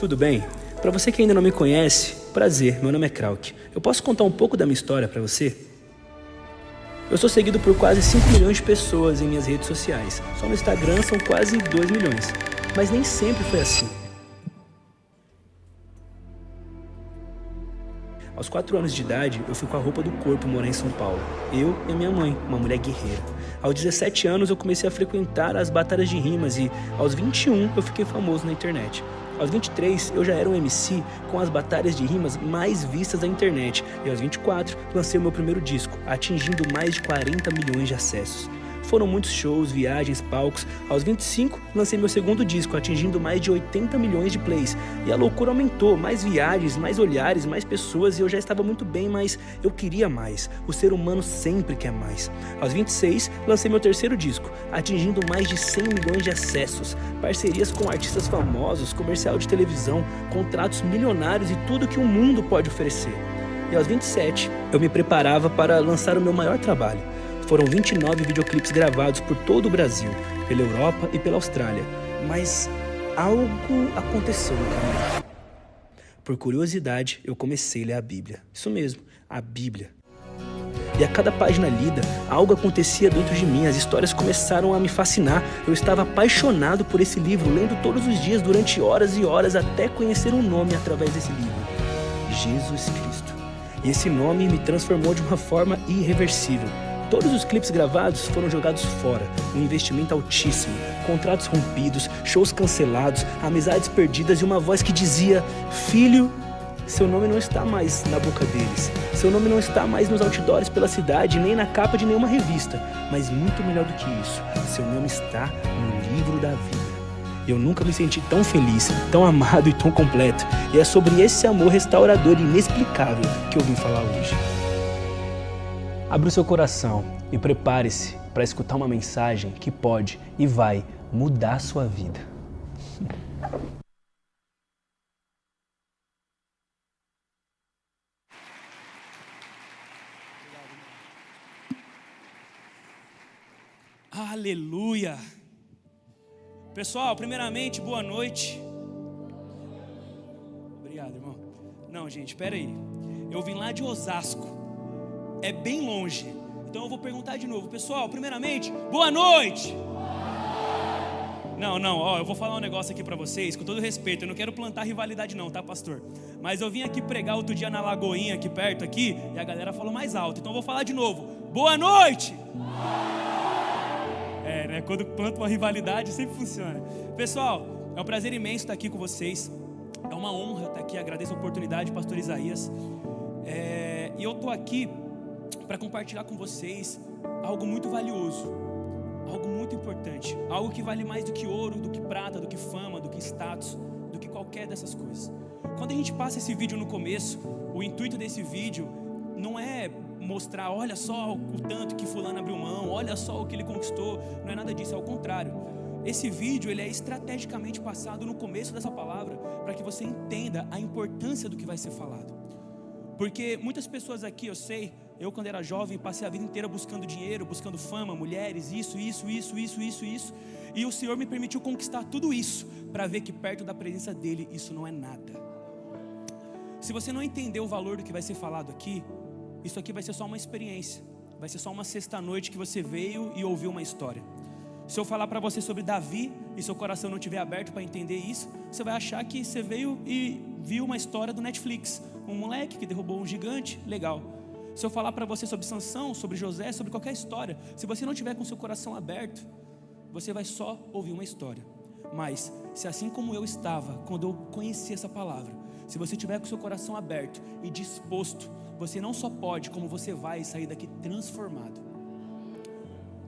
Tudo bem? Para você que ainda não me conhece, prazer, meu nome é Krauk. Eu posso contar um pouco da minha história para você? Eu sou seguido por quase 5 milhões de pessoas em minhas redes sociais. Só no Instagram são quase 2 milhões. Mas nem sempre foi assim. Aos 4 anos de idade, eu fui com a roupa do corpo morar em São Paulo. Eu e a minha mãe, uma mulher guerreira. Aos 17 anos, eu comecei a frequentar as batalhas de rimas e, aos 21, eu fiquei famoso na internet. Aos 23, eu já era um MC com as batalhas de rimas mais vistas da internet. E aos 24, lancei o meu primeiro disco, atingindo mais de 40 milhões de acessos. Foram muitos shows, viagens, palcos. Aos 25, lancei meu segundo disco, atingindo mais de 80 milhões de plays. E a loucura aumentou, mais viagens, mais olhares, mais pessoas, e eu já estava muito bem, mas eu queria mais. O ser humano sempre quer mais. Aos 26, lancei meu terceiro disco, atingindo mais de 100 milhões de acessos. Parcerias com artistas famosos, comercial de televisão, contratos milionários e tudo que o mundo pode oferecer. E aos 27, eu me preparava para lançar o meu maior trabalho. Foram 29 videoclipes gravados por todo o Brasil, pela Europa e pela Austrália. Mas algo aconteceu no caminho. Por curiosidade, eu comecei a ler a Bíblia. Isso mesmo, a Bíblia. E a cada página lida, algo acontecia dentro de mim. As histórias começaram a me fascinar. Eu estava apaixonado por esse livro, lendo todos os dias durante horas e horas até conhecer um nome através desse livro: Jesus Cristo. E esse nome me transformou de uma forma irreversível. Todos os clipes gravados foram jogados fora, um investimento altíssimo, contratos rompidos, shows cancelados, amizades perdidas e uma voz que dizia: filho, seu nome não está mais na boca deles, seu nome não está mais nos outdoors pela cidade, nem na capa de nenhuma revista, mas muito melhor do que isso, seu nome está no livro da vida. Eu nunca me senti tão feliz, tão amado e tão completo, e é sobre esse amor restaurador e inexplicável que eu vim falar hoje. Abra o seu coração e prepare-se para escutar uma mensagem que pode e vai mudar a sua vida. Aleluia! Pessoal, primeiramente, boa noite. Obrigado, irmão. Não, gente, espera aí. Eu vim lá de Osasco. É bem longe. Então eu vou perguntar de novo. Pessoal, primeiramente, boa noite! Não, ó, eu vou falar um negócio aqui pra vocês, com todo respeito. Eu não quero plantar rivalidade não, tá, pastor? Mas eu vim aqui pregar outro dia na Lagoinha, aqui perto, aqui, e a galera falou mais alto. Então eu vou falar de novo. Boa noite! É, né? Quando planta uma rivalidade, sempre funciona. Pessoal, é um prazer imenso estar aqui com vocês. É uma honra estar aqui. Agradeço a oportunidade, pastor Isaías. E eu tô aqui para compartilhar com vocês algo muito valioso, algo muito importante, algo que vale mais do que ouro, do que prata, do que fama, do que status, do que qualquer dessas coisas. Quando a gente passa esse vídeo no começo, o intuito desse vídeo não é mostrar, olha só o tanto que fulano abriu mão, olha só o que ele conquistou, não é nada disso, é o contrário. Esse vídeo ele é estrategicamente passado no começo dessa palavra para que você entenda a importância do que vai ser falado. Porque muitas pessoas aqui, eu sei, eu quando era jovem passei a vida inteira buscando dinheiro, buscando fama, mulheres, isso, e o Senhor me permitiu conquistar tudo isso, para ver que perto da presença dEle isso não é nada. Se você não entender o valor do que vai ser falado aqui, isso aqui vai ser só uma experiência, vai ser só uma sexta-noite que você veio e ouviu uma história. Se eu falar para você sobre Davi e seu coração não estiver aberto para entender isso, você vai achar que você veio e viu uma história do Netflix, um moleque que derrubou um gigante, legal. Se eu falar para você sobre Sansão, sobre José, sobre qualquer história, se você não tiver com seu coração aberto, você vai só ouvir uma história. Mas se assim como eu estava quando eu conheci essa palavra, se você tiver com seu coração aberto e disposto, você não só pode, como você vai sair daqui transformado.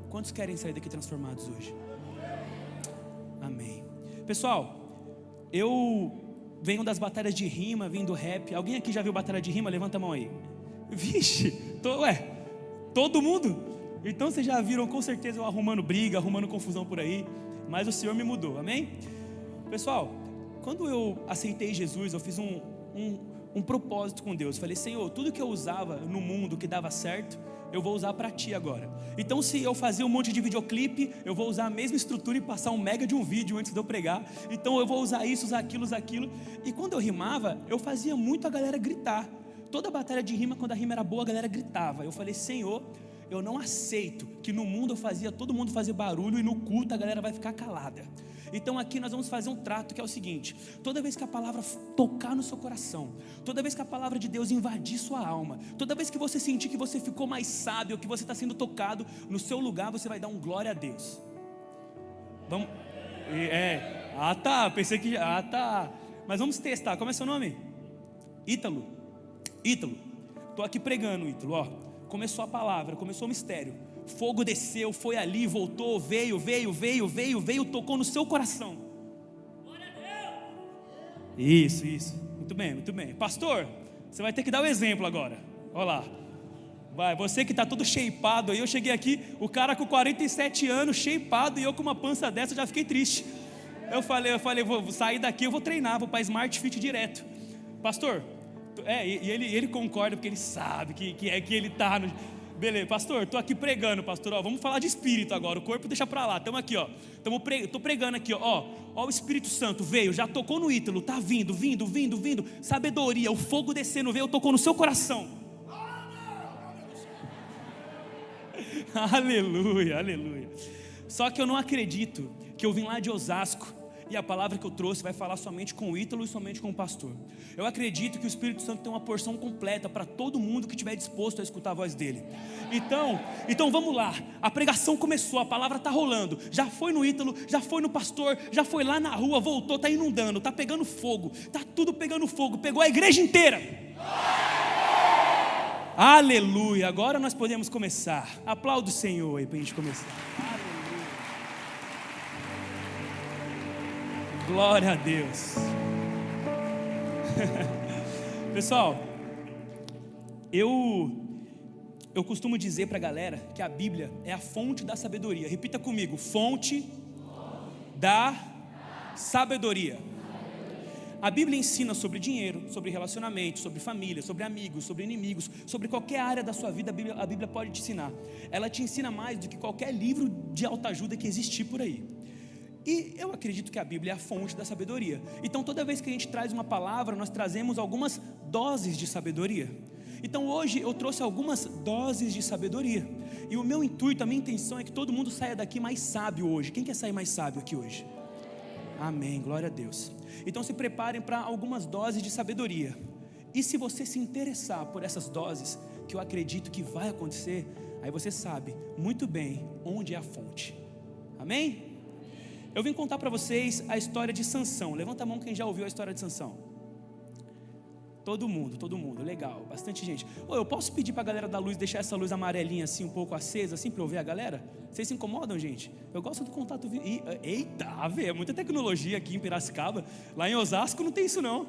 Quantos querem sair daqui transformados hoje? Amém. Pessoal, eu venho das batalhas de rima, vim do rap. Alguém aqui já viu batalha de rima? Levanta a mão aí. Vixe, todo mundo? Então vocês já viram com certeza eu arrumando briga, arrumando confusão por aí. Mas o Senhor me mudou, amém? Pessoal, quando eu aceitei Jesus, eu fiz um propósito com Deus. Falei, Senhor, tudo que eu usava no mundo que dava certo, eu vou usar para Ti agora. Então se eu fazia um monte de videoclipe, eu vou usar a mesma estrutura e passar um mega de um vídeo antes de eu pregar. Então eu vou usar isso, usar aquilo. E quando eu rimava, eu fazia muito a galera gritar. Toda batalha de rima, quando a rima era boa, a galera gritava. Eu falei, Senhor, eu não aceito que no mundo eu fazia todo mundo fazer barulho e no culto a galera vai ficar calada. Então aqui nós vamos fazer um trato que é o seguinte: toda vez que a palavra tocar no seu coração, toda vez que a palavra de Deus invadir sua alma, toda vez que você sentir que você ficou mais sábio, que você está sendo tocado, no seu lugar você vai dar um glória a Deus. Vamos? Pensei que... Mas vamos testar, como é seu nome? Ítalo, estou aqui pregando, Ítalo, ó. Começou a palavra, começou o mistério. Fogo desceu, foi ali, voltou, veio, tocou no seu coração. Glória a Deus. Isso, muito bem. Pastor, você vai ter que dar o exemplo agora. Olha lá. Vai, você que está todo shapeado aí, eu cheguei aqui, o cara com 47 anos, shapeado, e eu com uma pança dessa, já fiquei triste. Eu falei, vou sair daqui, eu vou treinar, vou para Smart Fit direto. Pastor, ele concorda, porque ele sabe que ele está no... Beleza, pastor, estou aqui pregando, pastor, ó, vamos falar de espírito agora, o corpo deixa para lá, estamos aqui, ó, estou pregando aqui, ó, o Espírito Santo veio, já tocou no Ítalo, está vindo, sabedoria, o fogo descendo, veio, tocou no seu coração. Aleluia. Só que eu não acredito que eu vim lá de Osasco e a palavra que eu trouxe vai falar somente com o Ítalo e somente com o pastor. Eu acredito que o Espírito Santo tem uma porção completa para todo mundo que estiver disposto a escutar a voz dele. Então vamos lá, a pregação começou, a palavra está rolando, já foi no Ítalo, já foi no pastor, já foi lá na rua, voltou, está inundando, está pegando fogo, está tudo pegando fogo, pegou a igreja inteira. Aleluia, agora nós podemos começar. Aplauda o Senhor aí para a gente começar. Glória a Deus. Pessoal, eu costumo dizer para a galera que a Bíblia é a fonte da sabedoria. Repita comigo: fonte da sabedoria. A Bíblia ensina sobre dinheiro, sobre relacionamento, sobre família, sobre amigos, sobre inimigos, sobre qualquer área da sua vida. A Bíblia pode te ensinar. Ela te ensina mais do que qualquer livro de autoajuda que existir por aí. E eu acredito que a Bíblia é a fonte da sabedoria. Então toda vez que a gente traz uma palavra, nós trazemos algumas doses de sabedoria. Então hoje eu trouxe algumas doses de sabedoria. E o meu intuito, a minha intenção é que todo mundo saia daqui mais sábio hoje. Quem quer sair mais sábio aqui hoje? Amém, glória a Deus. Então se preparem para algumas doses de sabedoria. E se você se interessar por essas doses, que eu acredito que vai acontecer, aí você sabe muito bem onde é a fonte. Amém? Eu vim contar para vocês a história de Sansão. Levanta a mão quem já ouviu a história de Sansão. Todo mundo, legal, bastante gente. Eu posso pedir para a galera da luz deixar essa luz amarelinha assim, um pouco acesa, assim, para eu ver a galera? Vocês se incomodam, gente? Eu gosto do contato... Eita, é muita tecnologia aqui em Piracicaba. Lá em Osasco não tem isso não.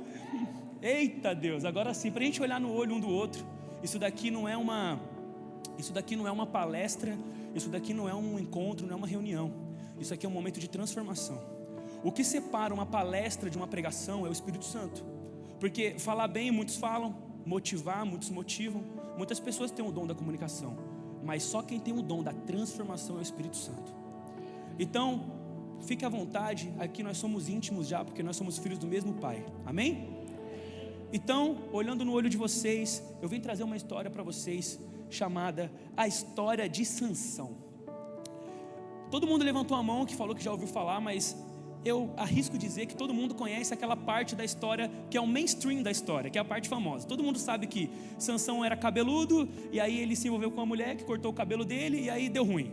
Eita Deus, agora sim, para a gente olhar no olho um do outro. Isso daqui não é uma palestra, isso daqui não é um encontro, não é uma reunião. Isso aqui é um momento de transformação. O que separa uma palestra de uma pregação é o Espírito Santo. Porque falar bem, muitos falam, motivar, muitos motivam. Muitas pessoas têm o dom da comunicação, mas só quem tem o dom da transformação é o Espírito Santo. Então, fique à vontade, aqui nós somos íntimos já, porque nós somos filhos do mesmo Pai. Amém? Então, olhando no olho de vocês, eu vim trazer uma história para vocês, chamada A História de Sansão. Todo mundo levantou a mão que falou que já ouviu falar, mas eu arrisco dizer que todo mundo conhece aquela parte da história que é o mainstream da história, que é a parte famosa. Todo mundo sabe que Sansão era cabeludo, e aí ele se envolveu com uma mulher que cortou o cabelo dele, e aí deu ruim.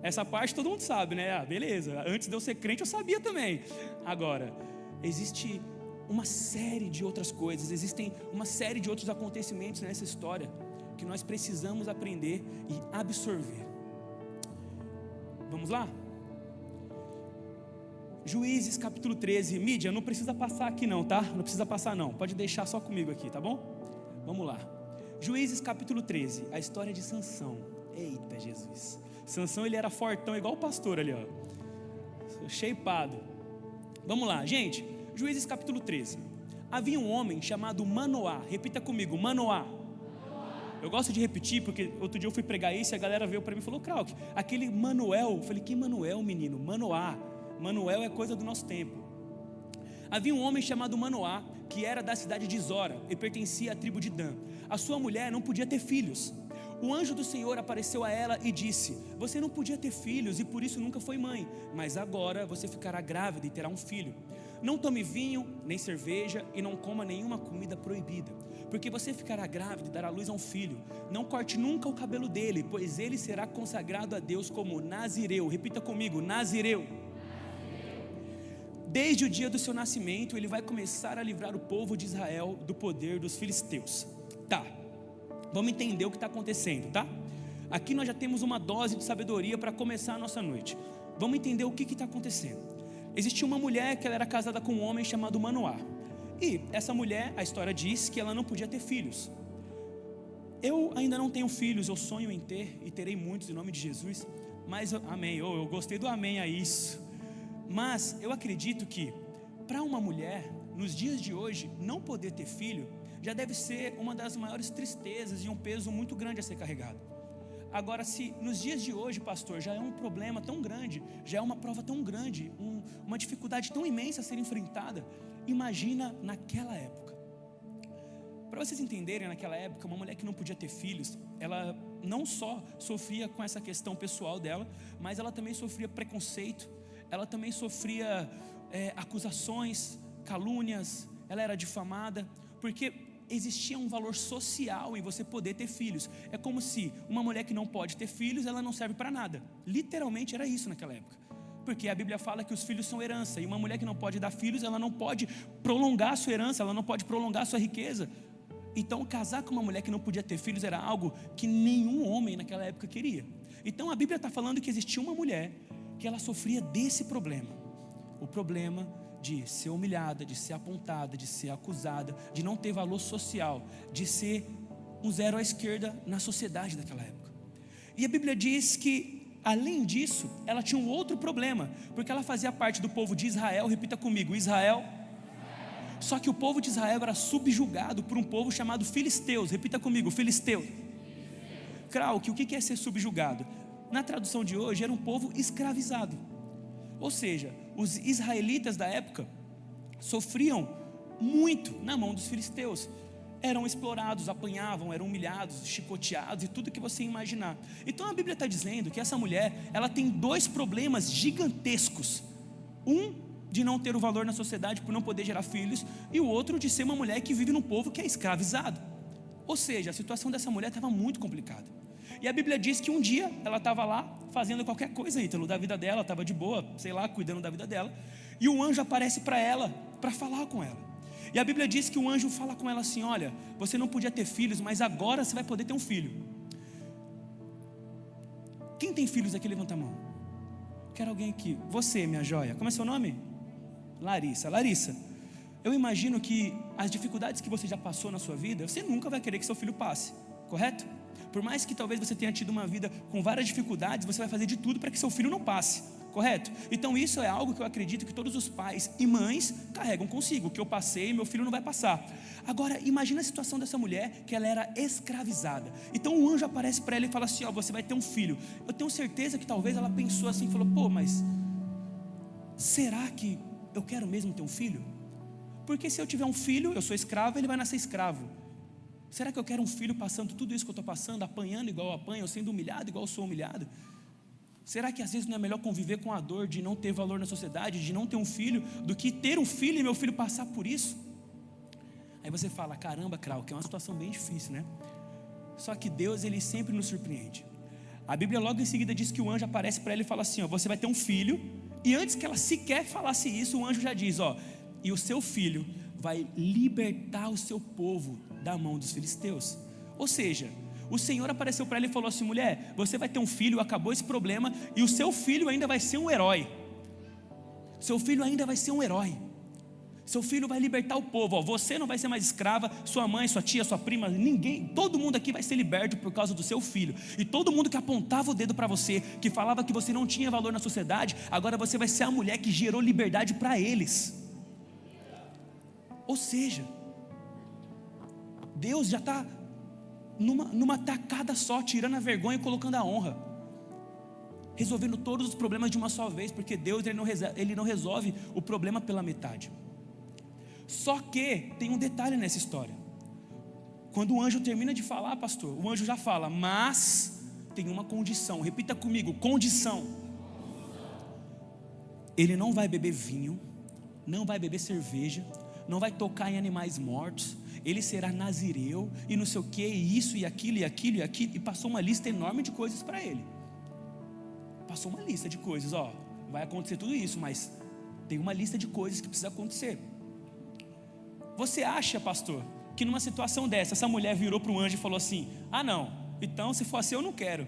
Essa parte todo mundo sabe, né? Beleza, antes de eu ser crente eu sabia também. Agora, existe uma série de outras coisas, existem uma série de outros acontecimentos nessa história que nós precisamos aprender e absorver. Vamos lá? Juízes capítulo 13. Mídia, não precisa passar aqui não, tá? Não precisa passar não, pode deixar só comigo aqui, tá bom? Vamos lá. Juízes capítulo 13, a história de Sansão. Eita Jesus, Sansão ele era fortão igual o pastor ali, ó, shapeado. Vamos lá, gente. Juízes capítulo 13. Havia um homem chamado Manoá. Repita comigo, Manoá. Eu gosto de repetir porque outro dia eu fui pregar isso e a galera veio para mim e falou: Krauk, aquele Manuel. Eu falei: que Manuel, menino? Manoá. Manuel é coisa do nosso tempo. Havia um homem chamado Manoá, que era da cidade de Zora e pertencia à tribo de Dan. A sua mulher não podia ter filhos. O anjo do Senhor apareceu a ela e disse: você não podia ter filhos e por isso nunca foi mãe, mas agora você ficará grávida e terá um filho. Não tome vinho, nem cerveja e não coma nenhuma comida proibida, porque você ficará grávida e dará luz a um filho. Não corte nunca o cabelo dele, pois ele será consagrado a Deus como nazireu. Repita comigo, nazireu. Desde o dia do seu nascimento, ele vai começar a livrar o povo de Israel do poder dos filisteus. Tá, vamos entender o que está acontecendo, tá? Aqui nós já temos uma dose de sabedoria para começar a nossa noite. Vamos entender o que está acontecendo. Existia uma mulher que ela era casada com um homem chamado Manoá. E essa mulher, a história diz que ela não podia ter filhos. Eu ainda não tenho filhos, eu sonho em ter e terei muitos em nome de Jesus. Mas, amém, eu gostei do amém a isso. Mas eu acredito que para uma mulher, nos dias de hoje, não poder ter filho já deve ser uma das maiores tristezas e um peso muito grande a ser carregado. Agora, se nos dias de hoje, pastor, já é um problema tão grande, já é uma prova tão grande, uma dificuldade tão imensa a ser enfrentada, imagina naquela época. Para vocês entenderem, naquela época, uma mulher que não podia ter filhos, ela não só sofria com essa questão pessoal dela, mas ela também sofria preconceito, ela também sofria acusações, calúnias, ela era difamada, porque existia um valor social em você poder ter filhos. É como se uma mulher que não pode ter filhos, ela não serve para nada. Literalmente era isso naquela época, porque a Bíblia fala que os filhos são herança, e uma mulher que não pode dar filhos, ela não pode prolongar a sua herança, ela não pode prolongar a sua riqueza. Então casar com uma mulher que não podia ter filhos era algo que nenhum homem naquela época queria. Então a Bíblia está falando que existia uma mulher que ela sofria desse problema, o problema de ser humilhada, de ser apontada, de ser acusada, de não ter valor social, de ser um zero à esquerda na sociedade daquela época. E a Bíblia diz que, além disso, ela tinha um outro problema, porque ela fazia parte do povo de Israel. Repita comigo, Israel. Só que o povo de Israel era subjugado por um povo chamado filisteus. Repita comigo, filisteus. Krauk, o que é ser subjugado? Na tradução de hoje, era um povo escravizado. Ou seja, os israelitas da época sofriam muito na mão dos filisteus. Eram explorados, apanhavam, eram humilhados, chicoteados e tudo que você imaginar. Então a Bíblia está dizendo que essa mulher, ela tem dois problemas gigantescos. Um, de não ter o valor na sociedade por não poder gerar filhos, e o outro de ser uma mulher que vive num povo que é escravizado. Ou seja, a situação dessa mulher estava muito complicada. E a Bíblia diz que um dia ela estava lá fazendo qualquer coisa, Ítalo, da vida dela, estava de boa, sei lá, cuidando da vida dela, e um anjo aparece para ela, para falar com ela. E a Bíblia diz que o anjo fala com ela assim: olha, você não podia ter filhos, mas agora você vai poder ter um filho. Quem tem filhos aqui, levanta a mão. Quero alguém aqui. Você, minha joia, como é seu nome? Larissa. Larissa, eu imagino que as dificuldades que você já passou na sua vida, você nunca vai querer que seu filho passe, correto? Por mais que talvez você tenha tido uma vida com várias dificuldades, você vai fazer de tudo para que seu filho não passe, correto? Então isso é algo que eu acredito que todos os pais e mães carregam consigo, que eu passei e meu filho não vai passar. Agora imagina a situação dessa mulher, que ela era escravizada. Então o anjo aparece para ela e fala assim: ó, você vai ter um filho. Eu tenho certeza que talvez ela pensou assim, falou: pô, mas será que eu quero mesmo ter um filho? Porque se eu tiver um filho, eu sou escravo, ele vai nascer escravo. Será que eu quero um filho passando tudo isso que eu estou passando, apanhando igual eu apanho, sendo humilhado igual eu sou humilhado? Será que às vezes não é melhor conviver com a dor de não ter valor na sociedade, de não ter um filho, do que ter um filho e meu filho passar por isso? Aí você fala: caramba, Krauk, é uma situação bem difícil, né? Só que Deus, ele sempre nos surpreende. A Bíblia logo em seguida diz que o anjo aparece para ela e fala assim: ó, você vai ter um filho. E antes que ela sequer falasse isso, o anjo já diz: ó, e o seu filho vai libertar o seu povo da mão dos filisteus. Ou seja, o Senhor apareceu para ela e falou assim: mulher, você vai ter um filho, acabou esse problema, e o seu filho ainda vai ser um herói. Seu filho ainda vai ser um herói. Seu filho vai libertar o povo, ó, você não vai ser mais escrava, sua mãe, sua tia, sua prima, ninguém, todo mundo aqui vai ser liberto por causa do seu filho. E todo mundo que apontava o dedo para você, que falava que você não tinha valor na sociedade, agora você vai ser a mulher que gerou liberdade para eles. Ou seja, Deus já está numa tacada só, tirando a vergonha e colocando a honra, resolvendo todos os problemas de uma só vez, porque Deus ele não resolve o problema pela metade. Só que tem um detalhe nessa história. Quando o anjo termina de falar, pastor, o anjo já fala, mas tem uma condição. Repita comigo, condição. Ele não vai beber vinho, não vai beber cerveja, não vai tocar em animais mortos, ele será nazireu, e não sei o que, isso e aquilo e aquilo e aquilo, e passou uma lista enorme de coisas para ele. Passou uma lista de coisas, vai acontecer tudo isso, mas tem uma lista de coisas que precisa acontecer. Você acha, pastor, que numa situação dessa, essa mulher virou para o anjo e falou assim, não, então se for assim eu não quero,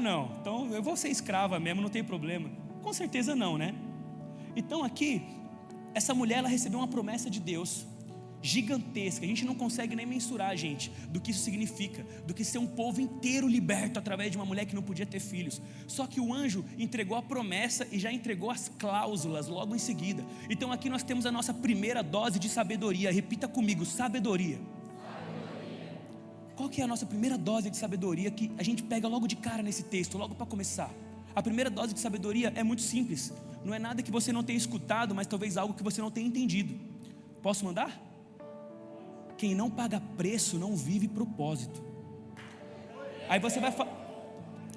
não, então eu vou ser escrava mesmo, não tem problema? Com certeza não, né? Então aqui, essa mulher, ela recebeu uma promessa de Deus, gigantesca, a gente não consegue nem mensurar, gente, do que isso significa, do que ser um povo inteiro liberto através de uma mulher que não podia ter filhos. Só que o anjo entregou a promessa e já entregou as cláusulas logo em seguida. Então aqui nós temos a nossa primeira dose de sabedoria. Repita comigo, sabedoria. Qual que é a nossa primeira dose de sabedoria que a gente pega logo de cara nesse texto, logo para começar? A primeira dose de sabedoria é muito simples, não é nada que você não tenha escutado, mas talvez algo que você não tenha entendido. Posso mandar? Quem não paga preço não vive propósito. Aí você vai falar,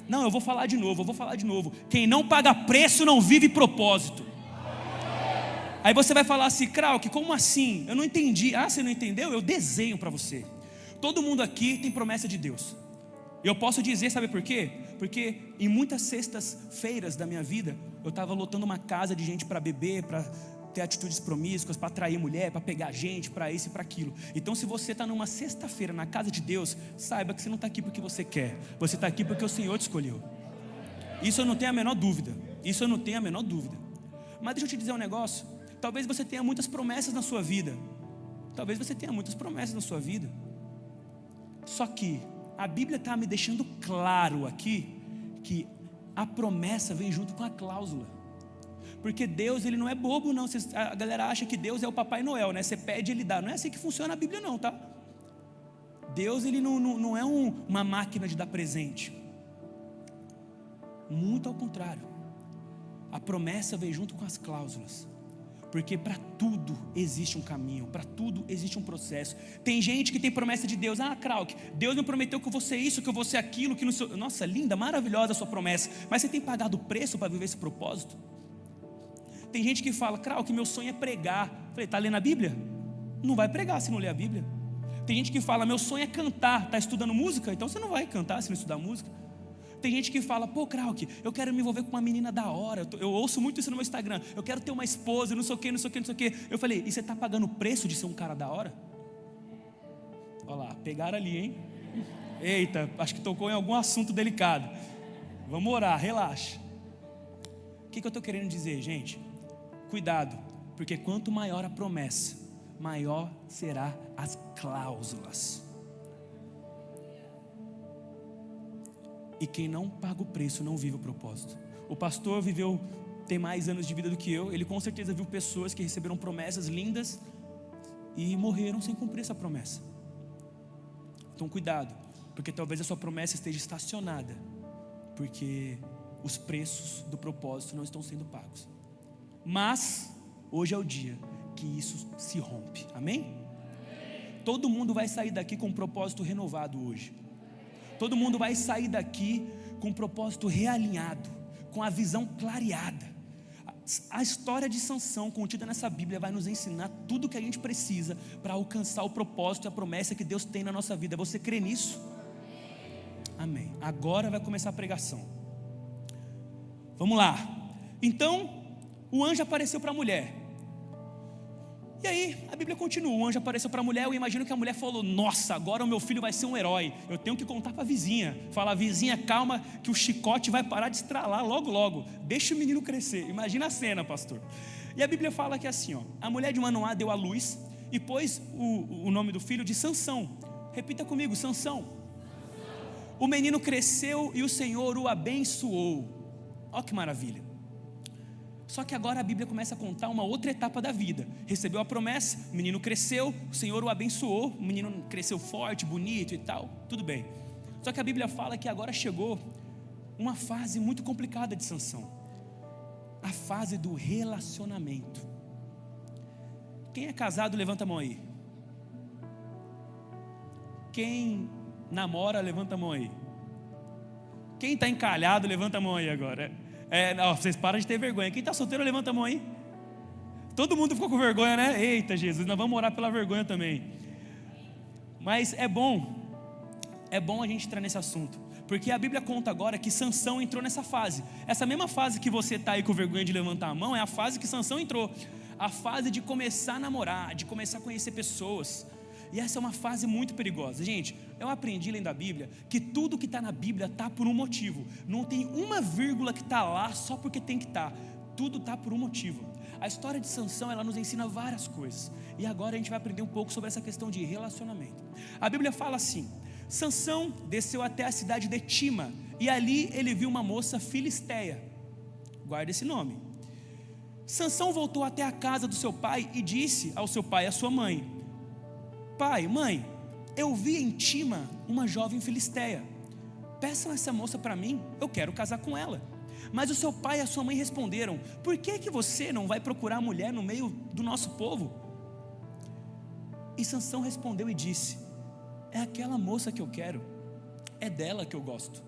não, eu vou falar de novo. Quem não paga preço não vive propósito. Aí você vai falar assim, Krauk, como assim? Eu não entendi. Você não entendeu? Eu desenho para você. Todo mundo aqui tem promessa de Deus. Eu posso dizer, sabe por quê? Porque em muitas sextas-feiras da minha vida, eu estava lotando uma casa de gente para beber, para ter atitudes promíscuas, para atrair mulher, para pegar gente, para isso e para aquilo. Então se você está numa sexta-feira na casa de Deus, saiba que você não está aqui porque você quer, você está aqui porque o Senhor te escolheu. Isso eu não tenho a menor dúvida. Mas deixa eu te dizer um negócio. Talvez você tenha muitas promessas na sua vida. Só que a Bíblia está me deixando claro aqui que a promessa vem junto com a cláusula. Porque Deus, ele não é bobo não. A galera acha que Deus é o Papai Noel, né? Você pede, ele dá. Não é assim que funciona a Bíblia não, tá? Deus, ele não é uma máquina de dar presente. Muito ao contrário. A promessa vem junto com as cláusulas. Porque para tudo existe um caminho, para tudo existe um processo. Tem gente que tem promessa de Deus. Krauk, Deus me prometeu que eu vou ser isso, que eu vou ser aquilo, que não sei... Nossa, linda, maravilhosa a sua promessa. Mas você tem pagado o preço para viver esse propósito? Tem gente que fala, Krauk, meu sonho é pregar. Eu falei, está lendo a Bíblia? Não vai pregar se não ler a Bíblia. Tem gente que fala, meu sonho é cantar. Está estudando música? Então você não vai cantar se não estudar música. Tem gente que fala, Krauk, eu quero me envolver com uma menina da hora. Eu ouço muito isso no meu Instagram. Eu quero ter uma esposa, não sei o que. Eu falei, e você está pagando o preço de ser um cara da hora? Olha lá, pegaram ali, hein? Eita, acho que tocou em algum assunto delicado. Vamos orar, relaxa. O que eu estou querendo dizer, gente? Cuidado, porque quanto maior a promessa, maior será as cláusulas. E quem não paga o preço não vive o propósito. O pastor tem mais anos de vida do que eu. Ele com certeza viu pessoas que receberam promessas lindas e morreram sem cumprir essa promessa. Então cuidado, porque talvez a sua promessa esteja estacionada, porque os preços do propósito não estão sendo pagos. Mas hoje é o dia que isso se rompe, amém? Todo mundo vai sair daqui com um propósito renovado hoje. Todo mundo vai sair daqui com um propósito realinhado, com a visão clareada. A história de Sansão contida nessa Bíblia vai nos ensinar tudo o que a gente precisa para alcançar o propósito e a promessa que Deus tem na nossa vida. Você crê nisso? Amém. Agora vai começar a pregação. Vamos lá. Então o anjo apareceu para a mulher. E aí a Bíblia continua, o anjo apareceu para a mulher. Eu imagino que a mulher falou, nossa, agora o meu filho vai ser um herói. Eu tenho que contar para a vizinha. Fala, vizinha, calma que o chicote vai parar de estralar logo logo. Deixa o menino crescer. Imagina a cena, pastor. E a Bíblia fala que é assim, a mulher de Manoá deu à luz e pôs o nome do filho de Sansão. Repita comigo, Sansão. O menino cresceu e o Senhor o abençoou. Olha que maravilha. Só que agora a Bíblia começa a contar uma outra etapa da vida. Recebeu a promessa, o menino cresceu, o Senhor o abençoou, o menino cresceu forte, bonito e tal, tudo bem. Só que a Bíblia fala que agora chegou uma fase muito complicada de Sansão. A fase do relacionamento. Quem é casado, levanta a mão aí. Quem namora, levanta a mão aí. Quem está encalhado, levanta a mão aí agora. Não, vocês param de ter vergonha. Quem está solteiro, levanta a mão aí. Todo mundo ficou com vergonha, né? Eita Jesus, nós vamos orar pela vergonha também. Mas é bom a gente entrar nesse assunto, porque a Bíblia conta agora que Sansão entrou nessa fase. Essa mesma fase que você está aí com vergonha de levantar a mão, é a fase que Sansão entrou. A fase de começar a namorar, de começar a conhecer pessoas. E essa é uma fase muito perigosa. Gente, eu aprendi lendo a Bíblia que tudo que está na Bíblia está por um motivo. Não tem uma vírgula que está lá só porque tem que estar. Tudo está por um motivo. A história de Sansão, ela nos ensina várias coisas. E agora a gente vai aprender um pouco sobre essa questão de relacionamento. A Bíblia fala assim: Sansão desceu até a cidade de Tima, e ali ele viu uma moça filisteia. Guarda esse nome. Sansão voltou até a casa do seu pai e disse ao seu pai e à sua mãe: pai, mãe, eu vi em Tima uma jovem filisteia. Peçam essa moça para mim, eu quero casar com ela. Mas o seu pai e a sua mãe responderam: por que você não vai procurar mulher no meio do nosso povo? E Sansão respondeu e disse: é aquela moça que eu quero, é dela que eu gosto.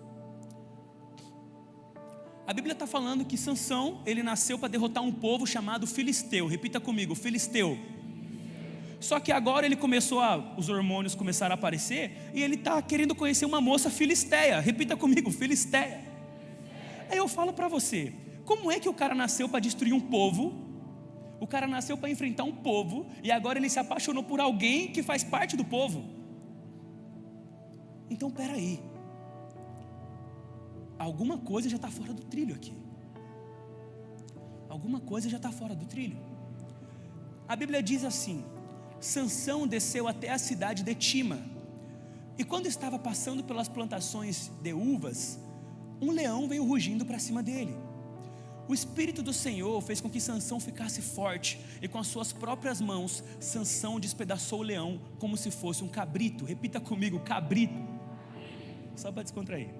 A Bíblia está falando que Sansão, ele nasceu para derrotar um povo chamado filisteu. Repita comigo, filisteu. Só que agora ele os hormônios começaram a aparecer, e ele está querendo conhecer uma moça filisteia. Repita comigo, filisteia. Aí eu falo para você, como é que o cara nasceu para destruir um povo? O cara nasceu para enfrentar um povo, e agora ele se apaixonou por alguém que faz parte do povo. Então peraí, alguma coisa já está fora do trilho aqui. Alguma coisa já está fora do trilho. A Bíblia diz assim: Sansão desceu até a cidade de Tima, e quando estava passando pelas plantações de uvas, um leão veio rugindo para cima dele. O Espírito do Senhor fez com que Sansão ficasse forte, e com as suas próprias mãos Sansão despedaçou o leão como se fosse um cabrito. Repita comigo, cabrito. Só para descontrair.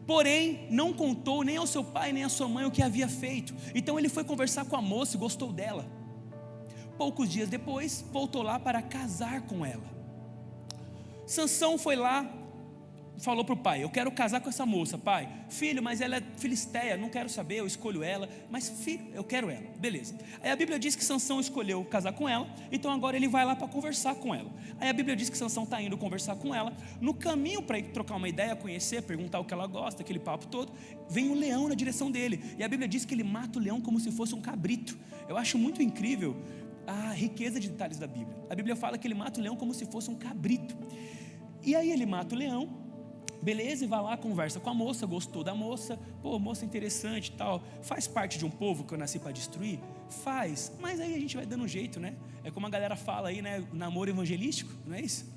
Porém, não contou nem ao seu pai nem à sua mãe o que havia feito. Então ele foi conversar com a moça e gostou dela. Poucos dias depois, voltou lá para casar com ela. Sansão foi lá, falou para o pai: eu quero casar com essa moça, pai. Filho, mas ela é filisteia, não quero saber, eu escolho ela. Mas filho, eu quero ela, beleza. Aí a Bíblia diz que Sansão escolheu casar com ela, então agora ele vai lá para conversar com ela. Aí a Bíblia diz que Sansão está indo conversar com ela. No caminho para ir trocar uma ideia, conhecer, perguntar o que ela gosta, aquele papo todo, vem um leão na direção dele. E a Bíblia diz que ele mata o leão como se fosse um cabrito. Eu acho muito incrível a riqueza de detalhes da Bíblia. A Bíblia fala que ele mata o leão como se fosse um cabrito. E aí ele mata o leão, beleza, e vai lá, conversa com a moça, gostou da moça. Pô, moça interessante e tal. Faz parte de um povo que eu nasci para destruir? Faz, mas aí a gente vai dando um jeito, né? É como a galera fala aí, né? Namoro evangelístico, não é isso?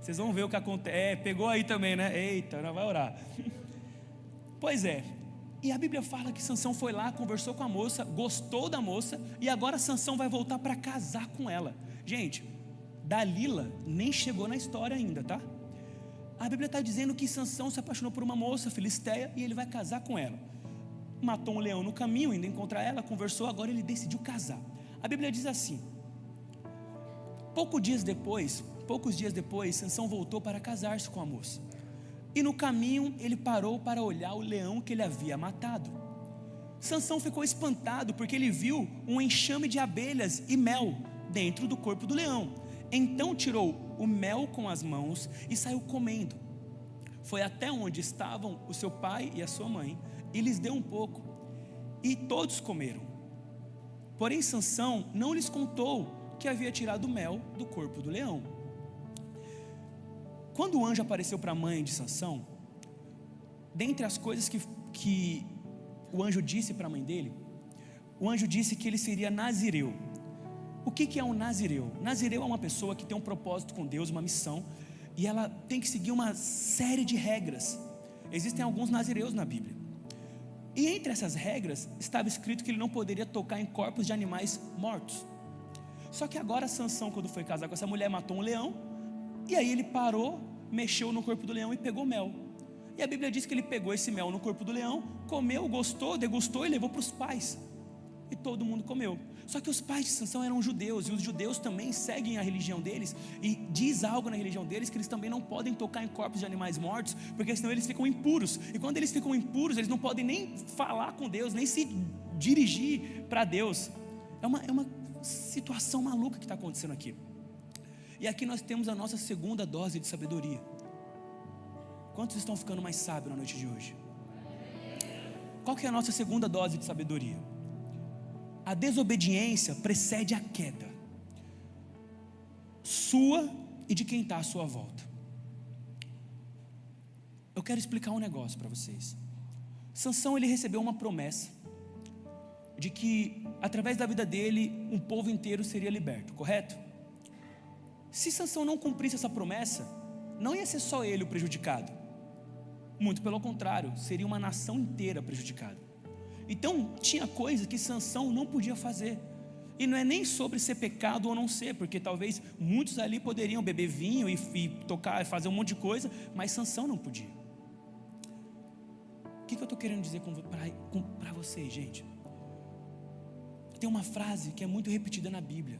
Vocês vão ver o que acontece. Pegou aí também, né? Eita, não vai orar. Pois é. E a Bíblia fala que Sansão foi lá, conversou com a moça, gostou da moça, e agora Sansão vai voltar para casar com ela. Gente, Dalila nem chegou na história ainda, tá? A Bíblia está dizendo que Sansão se apaixonou por uma moça filisteia e ele vai casar com ela. Matou um leão no caminho, indo encontrar ela, conversou, agora ele decidiu casar. A Bíblia diz assim: poucos dias depois, Sansão voltou para casar-se com a moça. E no caminho ele parou para olhar o leão que ele havia matado. Sansão ficou espantado porque ele viu um enxame de abelhas e mel dentro do corpo do leão. Então tirou o mel com as mãos e saiu comendo. Foi até onde estavam o seu pai e a sua mãe e lhes deu um pouco, e todos comeram. Porém Sansão não lhes contou que havia tirado o mel do corpo do leão. Quando o anjo apareceu para a mãe de Sansão, dentre as coisas que o anjo disse para a mãe dele, o anjo disse que ele seria nazireu. O que é um nazireu? Nazireu é uma pessoa que tem um propósito com Deus, uma missão, e ela tem que seguir uma série de regras. Existem alguns nazireus na Bíblia. E entre essas regras estava escrito que ele não poderia tocar em corpos de animais mortos. Só que agora Sansão, quando foi casar com essa mulher, matou um leão, e aí ele parou, mexeu no corpo do leão e pegou mel. E a Bíblia diz que ele pegou esse mel no corpo do leão, comeu, gostou, degustou e levou para os pais. E todo mundo comeu. Só que os pais de Sansão eram judeus, e os judeus também seguem a religião deles, e diz algo na religião deles que eles também não podem tocar em corpos de animais mortos, porque senão eles ficam impuros. E quando eles ficam impuros, eles não podem nem falar com Deus, nem se dirigir para Deus. É uma situação maluca que está acontecendo aqui. E aqui nós temos a nossa segunda dose de sabedoria. Quantos estão ficando mais sábios na noite de hoje? Qual que é a nossa segunda dose de sabedoria? A desobediência precede a queda sua e de quem está à sua volta. Eu quero explicar um negócio para vocês. Sansão, ele recebeu uma promessa de que através da vida dele um povo inteiro seria liberto, correto? Se Sansão não cumprisse essa promessa, não ia ser só ele o prejudicado. Muito pelo contrário, seria uma nação inteira prejudicada. Então tinha coisa que Sansão não podia fazer. E não é nem sobre ser pecado ou não ser, porque talvez muitos ali poderiam beber vinho e tocar, fazer um monte de coisa, mas Sansão não podia. O que eu estou querendo dizer para vocês, gente? Tem uma frase que é muito repetida na Bíblia,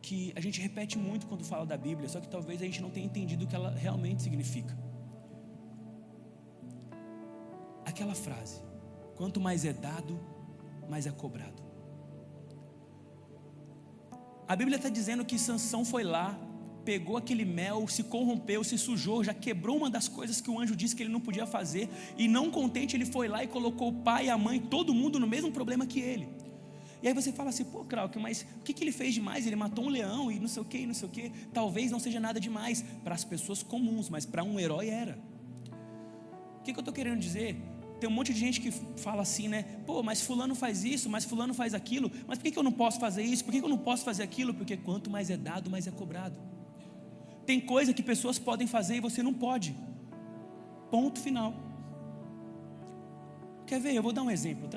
que a gente repete muito quando fala da Bíblia, só que talvez a gente não tenha entendido o que ela realmente significa. Aquela frase: quanto mais é dado, mais é cobrado. A Bíblia está dizendo que Sansão foi lá, pegou aquele mel, se corrompeu, se sujou, já quebrou uma das coisas que o anjo disse que ele não podia fazer, e não contente, ele foi lá e colocou o pai, a mãe, todo mundo no mesmo problema que ele. E aí você fala assim: pô, Krauk, mas o que ele fez demais? Ele matou um leão e não sei o que, e não sei o que. Talvez não seja nada demais para as pessoas comuns, mas para um herói era. O que eu estou querendo dizer? Tem um monte de gente que fala assim, né? Pô, mas fulano faz isso, mas fulano faz aquilo. Mas por que eu não posso fazer isso? Por que eu não posso fazer aquilo? Porque quanto mais é dado, mais é cobrado. Tem coisa que pessoas podem fazer e você não pode. Ponto final. Quer ver? Eu vou dar um exemplo.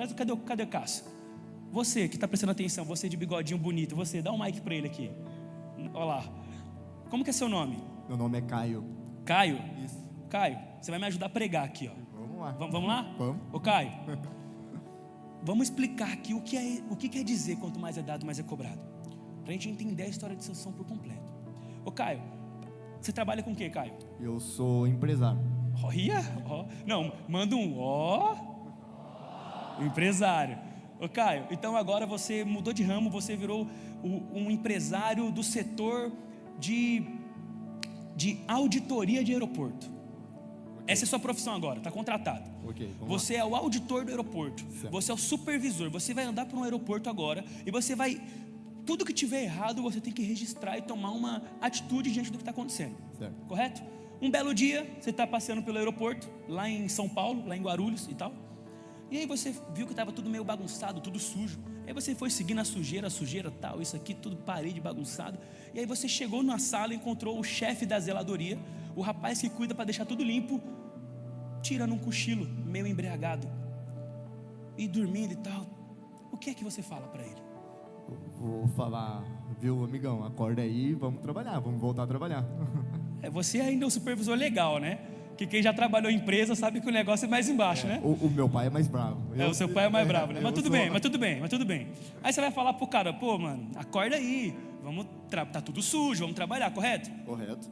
Cadê o Cássio? Você que está prestando atenção, você de bigodinho bonito, você, dá um mic para ele aqui. Olha lá. Como que é seu nome? Meu nome é Caio. Caio? Isso. Caio, você vai me ajudar a pregar aqui, ó. Vamos lá. Vamos lá? Vamos. Ô Caio, vamos explicar aqui o que quer dizer quanto mais é dado, mais é cobrado, para a gente entender a história de Sansão por completo. Ô Caio, você trabalha com o que, Caio? Eu sou empresário. Olha, não, manda um empresário. Ô Caio, então agora você mudou de ramo, você virou um empresário do setor de auditoria de aeroporto. Essa é a sua profissão agora, está contratado. Você é o auditor do aeroporto. Certo. Você é o supervisor. Você vai andar por um aeroporto agora e você vai, tudo que tiver errado, você tem que registrar e tomar uma atitude diante do que está acontecendo. Certo. Correto? Um belo dia, você está passeando pelo aeroporto, lá em São Paulo, lá em Guarulhos e tal. E aí você viu que estava tudo meio bagunçado, tudo sujo. Aí você foi seguindo a sujeira tal, isso aqui, tudo parede bagunçado. E aí você chegou na sala e encontrou o chefe da zeladoria, o rapaz que cuida para deixar tudo limpo, tirando um cochilo, meio embriagado e dormindo e tal. O que é que você fala para ele? Vou falar: viu, amigão, acorda aí, vamos trabalhar, vamos voltar a trabalhar. Você ainda é um supervisor legal, né? Que quem já trabalhou em empresa sabe que o negócio é mais embaixo, né? O meu pai é mais bravo. O seu pai é mais bravo, né? Mas tudo bem. Aí você vai falar pro cara: pô, mano, acorda aí, tá tudo sujo, vamos trabalhar, correto? Correto.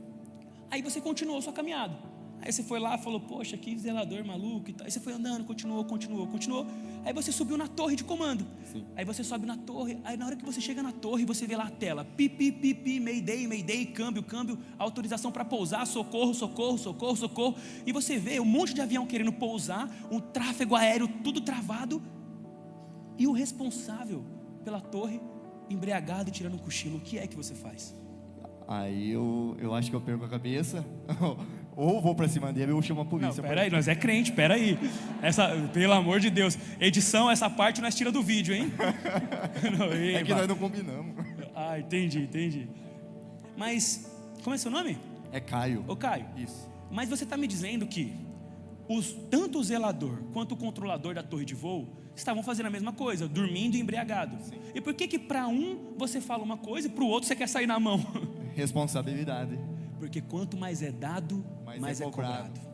Aí você continuou sua caminhada. Aí você foi lá e falou: poxa, que zelador maluco e tal. Aí você foi andando, continuou. Aí você subiu na torre de comando. Sim. Aí você sobe na torre. Aí na hora que você chega na torre, você vê lá a tela: pi, mayday, câmbio, autorização para pousar, socorro. E você vê um monte de avião querendo pousar, um tráfego aéreo tudo travado, e o responsável pela torre embriagado e tirando um cochilo. O que é que você faz? Aí eu acho que eu perco a cabeça. Ou vou pra cima dele ou chamo a polícia. Não, peraí, nós é crente, peraí. Pelo amor de Deus. Edição, essa parte nós tira do vídeo, hein? É que nós não combinamos. Ah, entendi. Mas, como é seu nome? É Caio. Ô Caio. Isso. Mas você está me dizendo que tanto o zelador quanto o controlador da torre de voo estavam fazendo a mesma coisa, dormindo e embriagado. E por que para um você fala uma coisa e para o outro você quer sair na mão? Responsabilidade. Porque quanto mais é dado, mais é cobrado.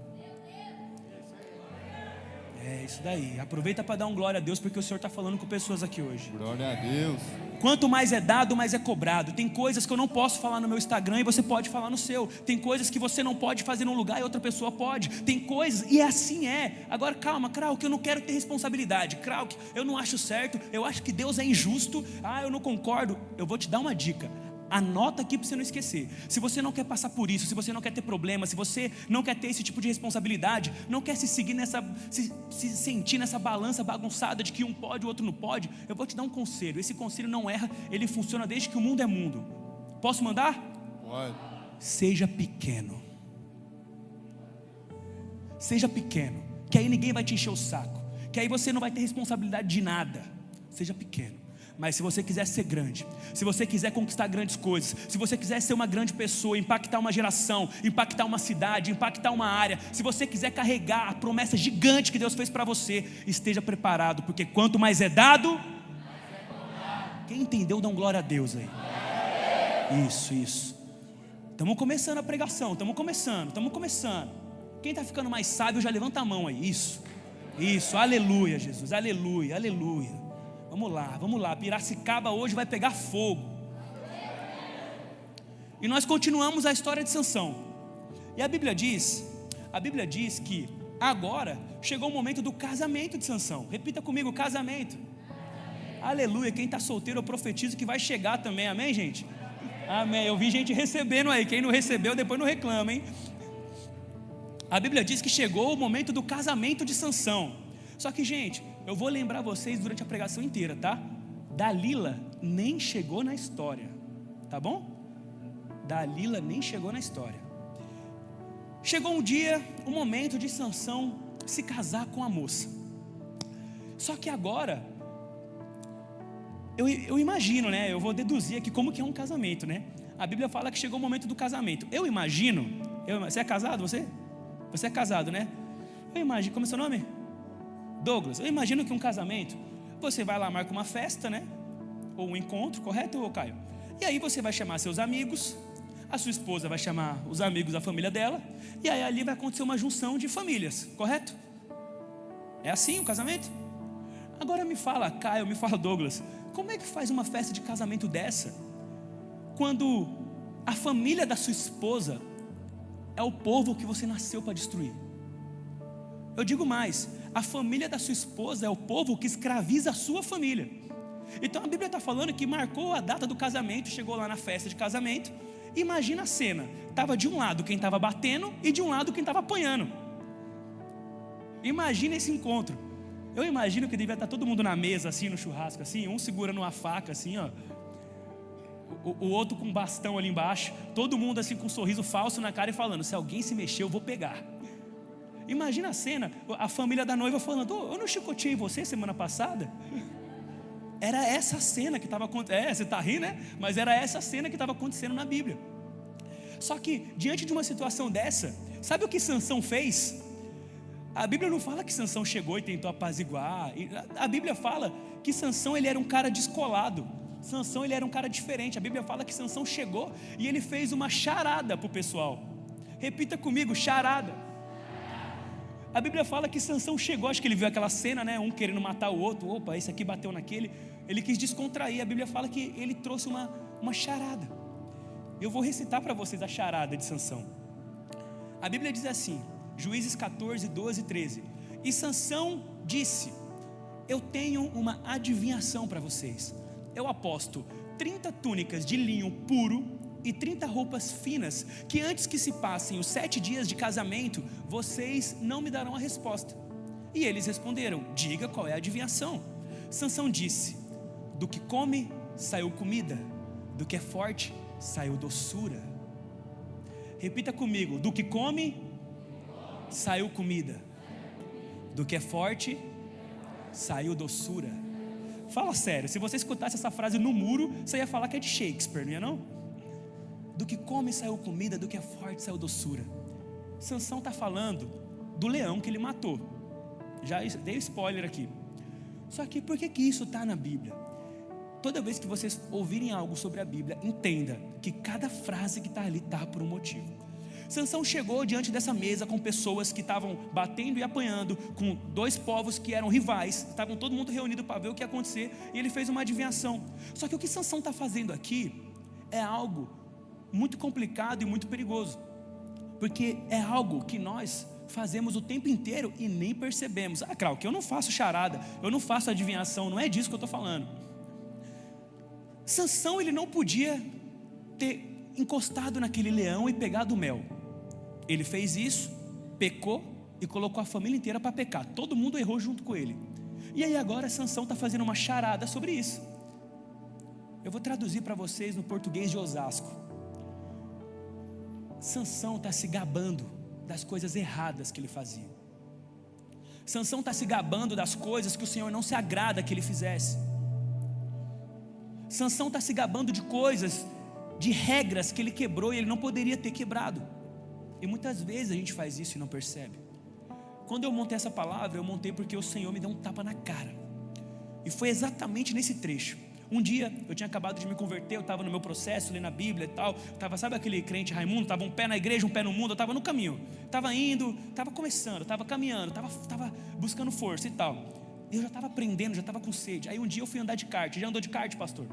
É isso daí. Aproveita para dar um glória a Deus, porque o Senhor está falando com pessoas aqui hoje. Glória a Deus. Quanto mais é dado, mais é cobrado. Tem coisas que eu não posso falar no meu Instagram e você pode falar no seu. Tem coisas que você não pode fazer num lugar e outra pessoa pode. Tem coisas, e assim é. Agora calma, Krauk, eu não quero ter responsabilidade. Krauk, eu não acho certo. Eu acho que Deus é injusto. Eu não concordo. Eu vou te dar uma dica. Anota aqui para você não esquecer. Se você não quer passar por isso, se você não quer ter problema, se você não quer ter esse tipo de responsabilidade, não quer se sentir nessa balança bagunçada de que um pode, o outro não pode, eu vou te dar um conselho. Esse conselho não erra, ele funciona desde que o mundo é mundo. Posso mandar? Pode. Seja pequeno. Seja pequeno, que aí ninguém vai te encher o saco, que aí você não vai ter responsabilidade de nada. Seja pequeno. Mas se você quiser ser grande, se você quiser conquistar grandes coisas, se você quiser ser uma grande pessoa, impactar uma geração, impactar uma cidade, impactar uma área, se você quiser carregar a promessa gigante que Deus fez para você, esteja preparado, porque quanto mais é dado, quem entendeu, dá um glória a Deus aí. Isso. Estamos começando a pregação, estamos começando. Quem está ficando mais sábio já levanta a mão aí. Isso, aleluia, Jesus, aleluia. Vamos lá, Piracicaba hoje vai pegar fogo. E nós continuamos a história de Sansão. E a Bíblia diz que agora chegou o momento do casamento de Sansão. Repita comigo, casamento. Aleluia, quem está solteiro eu profetizo que vai chegar também, amém, gente? Amém, eu vi gente recebendo aí, quem não recebeu depois não reclama, hein? A Bíblia diz que chegou o momento do casamento de Sansão. Só que, gente, eu vou lembrar vocês durante a pregação inteira, tá? Dalila nem chegou na história, tá bom? Dalila nem chegou na história. Chegou um dia, um momento de Sansão se casar com a moça. Só que agora, eu imagino, né? Eu vou deduzir aqui como que é um casamento, né? A Bíblia fala que chegou o momento do casamento. Eu imagino, você é casado, você? Você é casado, né? Eu imagino, como é seu nome? Douglas, eu imagino que um casamento, você vai lá, marca uma festa, né? Ou um encontro, correto, Caio? E aí você vai chamar seus amigos, a sua esposa vai chamar os amigos da família dela, e aí ali vai acontecer uma junção de famílias, correto? É assim o casamento? Agora me fala, Caio, me fala, Douglas, como é que faz uma festa de casamento dessa, quando a família da sua esposa é o povo que você nasceu para destruir? Eu digo mais, a família da sua esposa é o povo que escraviza a sua família. Então a Bíblia está falando que marcou a data do casamento, chegou lá na festa de casamento. Imagina a cena, estava de um lado quem estava batendo e de um lado quem estava apanhando. Imagina esse encontro. Eu imagino que devia estar todo mundo na mesa assim, no churrasco assim, um segurando uma faca assim, ó, o outro com um bastão ali embaixo, todo mundo assim com um sorriso falso na cara e falando, se alguém se mexer eu vou pegar. Imagina a cena, a família da noiva falando, eu não chicoteei você semana passada? Era essa cena que estava acontecendo, você está rindo, né? Mas era essa cena que estava acontecendo na Bíblia. Só que, diante de uma situação dessa, sabe o que Sansão fez? A Bíblia não fala que Sansão chegou e tentou apaziguar. A Bíblia fala que Sansão ele era um cara descolado. Sansão ele era um cara diferente. A Bíblia fala que Sansão chegou e ele fez uma charada para o pessoal. Repita comigo, charada. A Bíblia fala que Sansão chegou, acho que ele viu aquela cena, né? Um querendo matar o outro, opa, esse aqui bateu naquele. Ele quis descontrair, a Bíblia fala que ele trouxe uma charada. Eu vou recitar para vocês a charada de Sansão. A Bíblia diz assim, Juízes 14, 12 e 13. E Sansão disse, eu tenho uma adivinhação para vocês. Eu aposto 30 túnicas de linho puro e 30 roupas finas, que antes que se passem os 7 dias de casamento, vocês não me darão a resposta. E eles responderam, diga qual é a adivinhação. Sansão disse, do que come, saiu comida, do que é forte, saiu doçura. Repita comigo, do que come, saiu comida, do que é forte, saiu doçura. Fala sério, se você escutasse essa frase no muro, você ia falar que é de Shakespeare, não é não? Do que come saiu comida, do que é forte saiu doçura. Sansão está falando do leão que ele matou. Já dei spoiler aqui. Só que por que isso está na Bíblia? Toda vez que vocês ouvirem algo sobre a Bíblia, entenda que cada frase que está ali está por um motivo. Sansão chegou diante dessa mesa com pessoas que estavam batendo e apanhando, com dois povos que eram rivais, estavam todo mundo reunido para ver o que ia acontecer, e ele fez uma adivinhação. Só que o que Sansão está fazendo aqui é algo muito complicado e muito perigoso, porque é algo que nós fazemos o tempo inteiro e nem percebemos. Claro que eu não faço charada, eu não faço adivinhação, não é disso que eu estou falando. Sansão, ele não podia ter encostado naquele leão e pegado o mel. Ele fez isso, pecou e colocou a família inteira para pecar. Todo mundo errou junto com ele. E aí agora Sansão está fazendo uma charada sobre isso. Eu vou traduzir para vocês no português de Osasco. Sansão está se gabando das coisas erradas que ele fazia. Sansão está se gabando das coisas que o Senhor não se agrada que ele fizesse. Sansão está se gabando de coisas, de regras que ele quebrou e ele não poderia ter quebrado. E muitas vezes a gente faz isso e não percebe. Quando eu montei essa palavra, eu montei porque o Senhor me deu um tapa na cara. E foi exatamente nesse trecho. Um dia, eu tinha acabado de me converter, eu estava no meu processo, lendo a Bíblia e tal. Sabe aquele crente Raimundo? Estava um pé na igreja, um pé no mundo. Eu estava no caminho, estava indo, estava começando, estava caminhando, estava buscando força e tal. E eu já estava aprendendo, já estava com sede. Aí um dia eu fui andar de kart. Já andou de kart, pastor?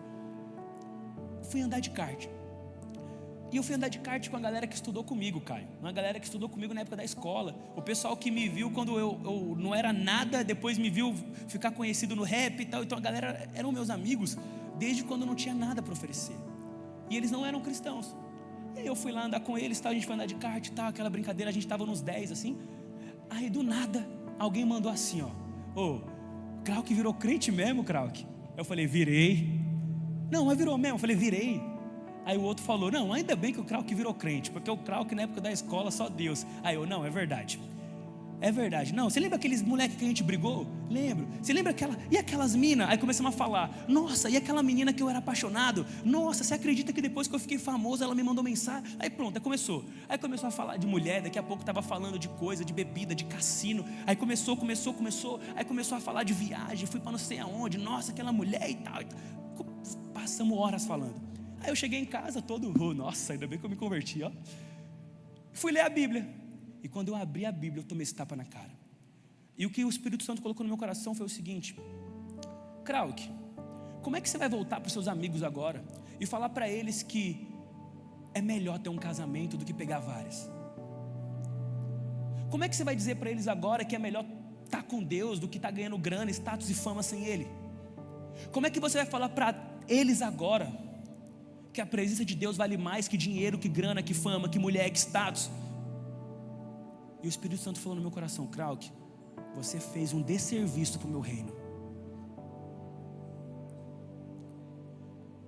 Fui andar de kart. E eu fui andar de kart com a galera que estudou comigo, Caio. Uma galera que estudou comigo na época da escola. O pessoal que me viu quando eu não era nada, depois me viu ficar conhecido no rap e tal. Então a galera eram meus amigos desde quando eu não tinha nada para oferecer. E eles não eram cristãos. E aí eu fui lá andar com eles, tal, a gente foi andar de kart e tal, aquela brincadeira, a gente estava nos 10 assim. Aí do nada, alguém mandou assim, ó: ô, Krauk virou crente mesmo, Krauk? Eu falei: virei. Não, mas virou mesmo? Eu falei: virei. Aí o outro falou: não, ainda bem que o Krauk virou crente, porque o Krauk na época da escola só Deus. Aí eu: não, é verdade. É verdade. Não, você lembra aqueles moleques que a gente brigou? Lembro. Você lembra aquelas minas? Aí começamos a falar: nossa, e aquela menina que eu era apaixonado? Nossa, você acredita que depois que eu fiquei famoso ela me mandou mensagem? Aí pronto, aí começou a falar de mulher. Daqui a pouco estava falando de coisa, de bebida, de cassino. Aí começou. Aí começou a falar de viagem, fui para não sei aonde. Nossa, aquela mulher e tal. Passamos horas falando. Aí eu cheguei em casa todo, nossa, ainda bem que eu me converti, ó. Fui ler a Bíblia. E quando eu abri a Bíblia, eu tomei esse tapa na cara. E o que o Espírito Santo colocou no meu coração foi o seguinte: Krauk, como é que você vai voltar para os seus amigos agora e falar para eles que é melhor ter um casamento do que pegar várias? Como é que você vai dizer para eles agora que é melhor estar com Deus do que estar ganhando grana, status e fama sem Ele? Como é que você vai falar para eles agora que a presença de Deus vale mais que dinheiro, que grana, que fama, que mulher, que status? E o Espírito Santo falou no meu coração: Krauk, você fez um desserviço para o meu reino.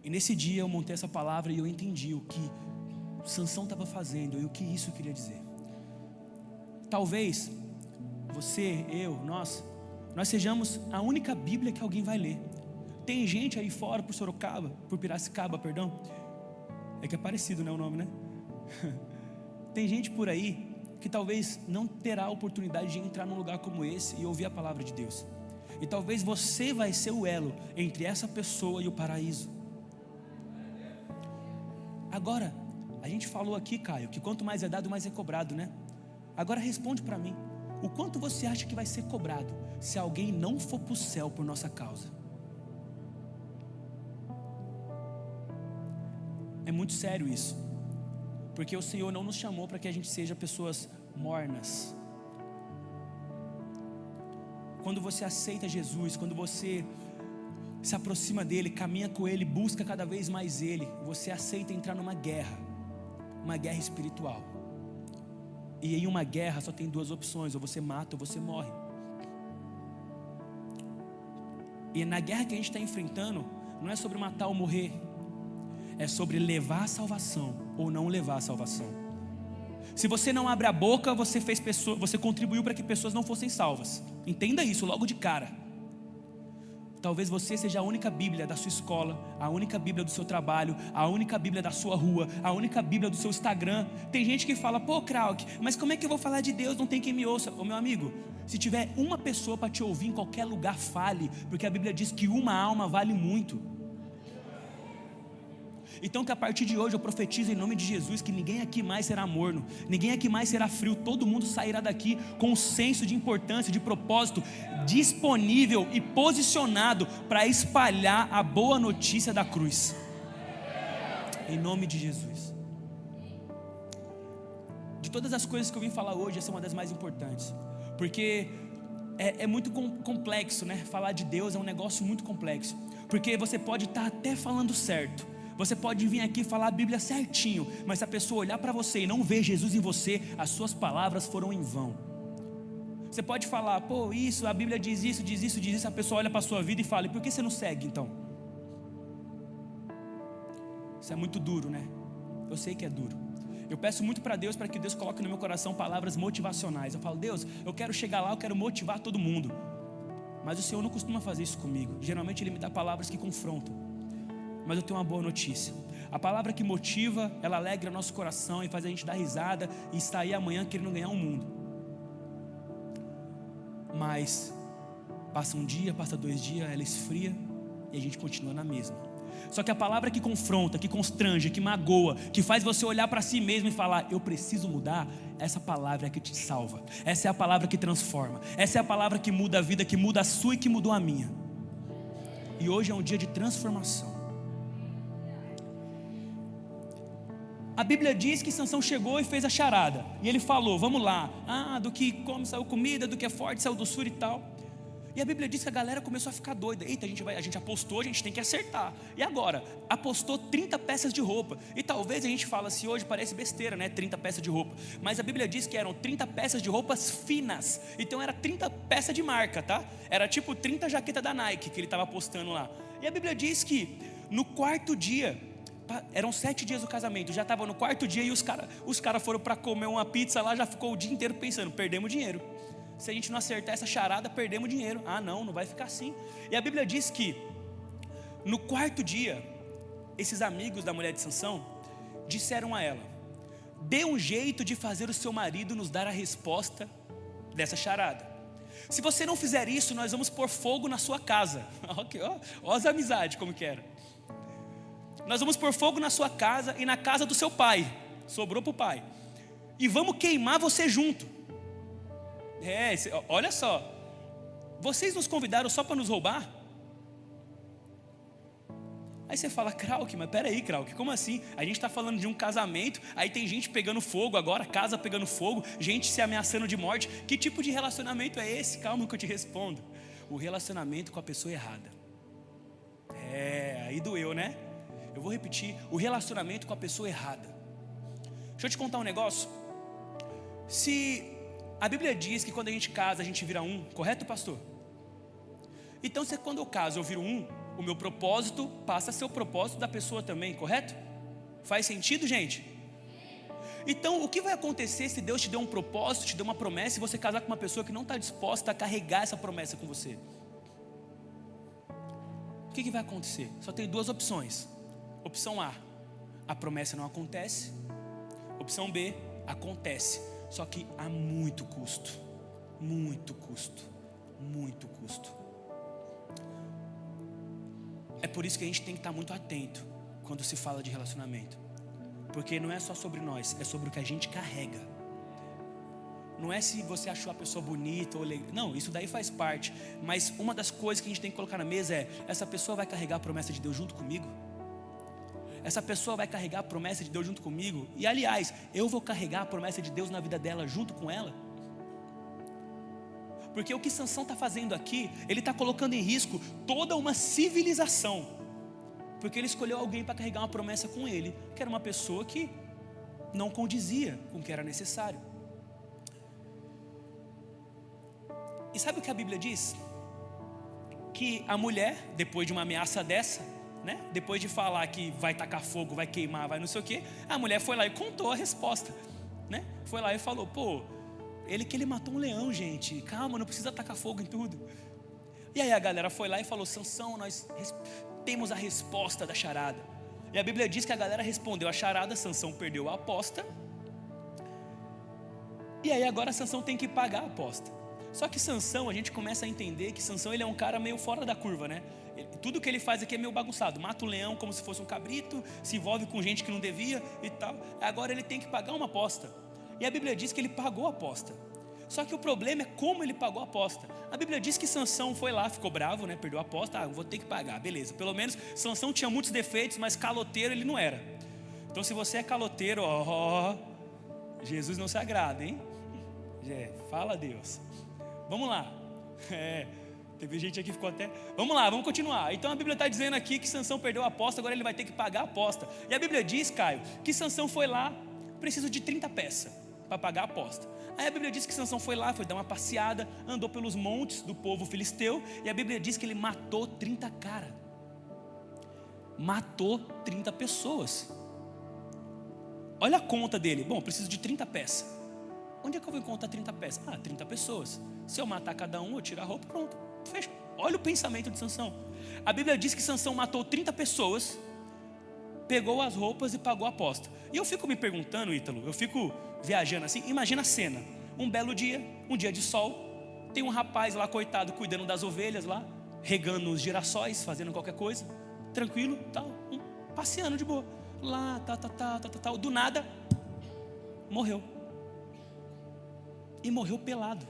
E nesse dia eu montei essa palavra e eu entendi o que Sansão estava fazendo e o que isso queria dizer. Talvez você, eu, nós sejamos a única Bíblia que alguém vai ler. Tem gente aí fora por Sorocaba, por Piracicaba, perdão. É que é parecido, né, o nome, né? Tem gente por aí que talvez não terá a oportunidade de entrar num lugar como esse e ouvir a palavra de Deus. E talvez você vai ser o elo entre essa pessoa e o paraíso. Agora, a gente falou aqui, Caio, que quanto mais é dado, mais é cobrado, né? Agora responde para mim: o quanto você acha que vai ser cobrado se alguém não for para o céu por nossa causa? É muito sério isso, porque o Senhor não nos chamou para que a gente seja pessoas mornas. Quando você aceita Jesus, quando você se aproxima dEle, caminha com Ele, busca cada vez mais Ele, você aceita entrar numa guerra espiritual. E em uma guerra só tem duas opções: ou você mata ou você morre. E na guerra que a gente está enfrentando, não é sobre matar ou morrer, é sobre levar a salvação ou não levar a salvação. Se você não abre a boca, você contribuiu para que pessoas não fossem salvas. Entenda isso logo de cara. Talvez você seja a única Bíblia da sua escola, a única Bíblia do seu trabalho, a única Bíblia da sua rua, a única Bíblia do seu Instagram. Tem gente que fala, pô, Krauk, mas como é que eu vou falar de Deus? Não tem quem me ouça. Ô meu amigo, se tiver uma pessoa para te ouvir em qualquer lugar, fale, porque a Bíblia diz que uma alma vale muito. Então que a partir de hoje eu profetizo em nome de Jesus que ninguém aqui mais será morno, ninguém aqui mais será frio, todo mundo sairá daqui com um senso de importância, de propósito, disponível e posicionado para espalhar a boa notícia da cruz, em nome de Jesus. De todas as coisas que eu vim falar hoje, essa é uma das mais importantes, porque é muito complexo, né? Falar de Deus é um negócio muito complexo, porque você pode estar até falando certo, você pode vir aqui falar a Bíblia certinho, mas se a pessoa olhar para você e não ver Jesus em você, as suas palavras foram em vão. Você pode falar, pô, isso, a Bíblia diz isso, diz isso, diz isso. A pessoa olha para a sua vida e fala, e por que você não segue então? Isso é muito duro, né? Eu sei que é duro. Eu peço muito para Deus, para que Deus coloque no meu coração palavras motivacionais. Eu falo, Deus, eu quero chegar lá, eu quero motivar todo mundo. Mas o Senhor não costuma fazer isso comigo. Geralmente Ele me dá palavras que confrontam. Mas eu tenho uma boa notícia. A palavra que motiva, ela alegra nosso coração e faz a gente dar risada e sair amanhã querendo ganhar o mundo. Mas passa um dia, passa 2 dias, ela esfria e a gente continua na mesma. Só que a palavra que confronta, que constrange, que magoa, que faz você olhar para si mesmo e falar, eu preciso mudar, essa palavra é que te salva. Essa é a palavra que transforma. Essa é a palavra que muda a vida, que muda a sua e que mudou a minha. E hoje é um dia de transformação. A Bíblia diz que Sansão chegou e fez a charada. E ele falou, vamos lá. Do que come saiu comida, do que é forte saiu doçura e tal. E a Bíblia diz que a galera começou a ficar doida. Eita, a gente apostou, a gente tem que acertar. E agora? Apostou 30 peças de roupa. E talvez a gente fale assim, hoje parece besteira, né? 30 peças de roupa. Mas a Bíblia diz que eram 30 peças de roupas finas. Então era 30 peças de marca, tá? Era tipo 30 jaquetas da Nike que ele estava apostando lá. E a Bíblia diz que no 4º dia, eram 7 dias do casamento, já estava no 4º dia e os cara foram para comer uma pizza lá, já ficou o dia inteiro pensando, perdemos dinheiro. Se a gente não acertar essa charada, perdemos dinheiro. Não vai ficar assim. E a Bíblia diz que no 4º dia, esses amigos da mulher de Sansão disseram a ela, dê um jeito de fazer o seu marido nos dar a resposta dessa charada. Se você não fizer isso, nós vamos pôr fogo na sua casa. Ó as amizades como que era. Nós vamos pôr fogo na sua casa e na casa do seu pai. Sobrou para o pai. E vamos queimar você junto. Olha só. Vocês nos convidaram só para nos roubar? Aí você fala, Krauk, mas peraí, Krauk, como assim? A gente está falando de um casamento, aí tem gente pegando fogo agora, casa pegando fogo, gente se ameaçando de morte. Que tipo de relacionamento é esse? Calma que eu te respondo. O relacionamento com a pessoa errada. Aí doeu, né? Eu vou repetir, o relacionamento com a pessoa errada. Deixa eu te contar um negócio. Se a Bíblia diz que quando a gente casa, a gente vira um, correto, pastor? Então, se quando eu caso, eu viro um, o meu propósito passa a ser o propósito da pessoa também, correto? Faz sentido, gente? Então, o que vai acontecer se Deus te deu um propósito, te deu uma promessa, e você casar com uma pessoa que não está disposta a carregar essa promessa com você? O que vai acontecer? Só tem 2 opções. Opção A promessa não acontece. Opção B, acontece, só que há muito custo. Muito custo. Muito custo. É por isso que a gente tem que estar muito atento quando se fala de relacionamento. Porque não é só sobre nós, é sobre o que a gente carrega. Não é se você achou a pessoa bonita ou legal. Não, isso daí faz parte. Mas uma das coisas que a gente tem que colocar na mesa é: essa pessoa vai carregar a promessa de Deus junto comigo? Essa pessoa vai carregar a promessa de Deus junto comigo? E aliás, eu vou carregar a promessa de Deus na vida dela junto com ela? Porque o que Sansão está fazendo aqui, ele está colocando em risco toda uma civilização. Porque ele escolheu alguém para carregar uma promessa com ele, que era uma pessoa que não condizia com o que era necessário. E sabe o que a Bíblia diz? Que a mulher, depois de uma ameaça dessa, né? Depois de falar que vai tacar fogo, vai queimar, vai não sei o que, a mulher foi lá e contou a resposta, né? Foi lá e falou: pô, ele matou um leão, gente, calma, não precisa tacar fogo em tudo. E aí a galera foi lá e falou: Sansão, nós temos a resposta da charada. E a Bíblia diz que a galera respondeu a charada, Sansão perdeu a aposta. E aí agora Sansão tem que pagar a aposta. Só que Sansão, a gente começa a entender que Sansão, ele é um cara meio fora da curva, né? Tudo que ele faz aqui é meio bagunçado. Mata o leão como se fosse um cabrito, se envolve com gente que não devia e tal. Agora ele tem que pagar uma aposta. E a Bíblia diz que ele pagou a aposta. Só que o problema é como ele pagou a aposta. A Bíblia diz que Sansão foi lá, ficou bravo, né? Perdeu a aposta, vou ter que pagar, beleza. Pelo menos Sansão tinha muitos defeitos, mas caloteiro ele não era. Então se você é caloteiro, Jesus não se agrada, hein? Fala a Deus. Vamos lá. Teve gente aqui que ficou até... Vamos lá, vamos continuar. Então a Bíblia está dizendo aqui que Sansão perdeu a aposta, agora ele vai ter que pagar a aposta. E a Bíblia diz, Caio, que Sansão foi lá, preciso de 30 peças para pagar a aposta. Aí a Bíblia diz que Sansão foi lá, foi dar uma passeada, andou pelos montes do povo filisteu, e a Bíblia diz que ele matou 30 caras. Matou 30 pessoas. Olha a conta dele. Bom, preciso de 30 peças. Onde é que eu vou encontrar 30 peças? 30 pessoas. Se eu matar cada um, eu tiro a roupa, pronto, fecha. Olha o pensamento de Sansão. A Bíblia diz que Sansão matou 30 pessoas, pegou as roupas e pagou a aposta. E eu fico me perguntando, Ítalo, eu fico viajando assim, imagina a cena. Um belo dia, um dia de sol, tem um rapaz lá, coitado, cuidando das ovelhas lá, regando os girassóis, fazendo qualquer coisa, tranquilo, tal, passeando de boa. Lá, tal, do nada, morreu. E morreu pelado.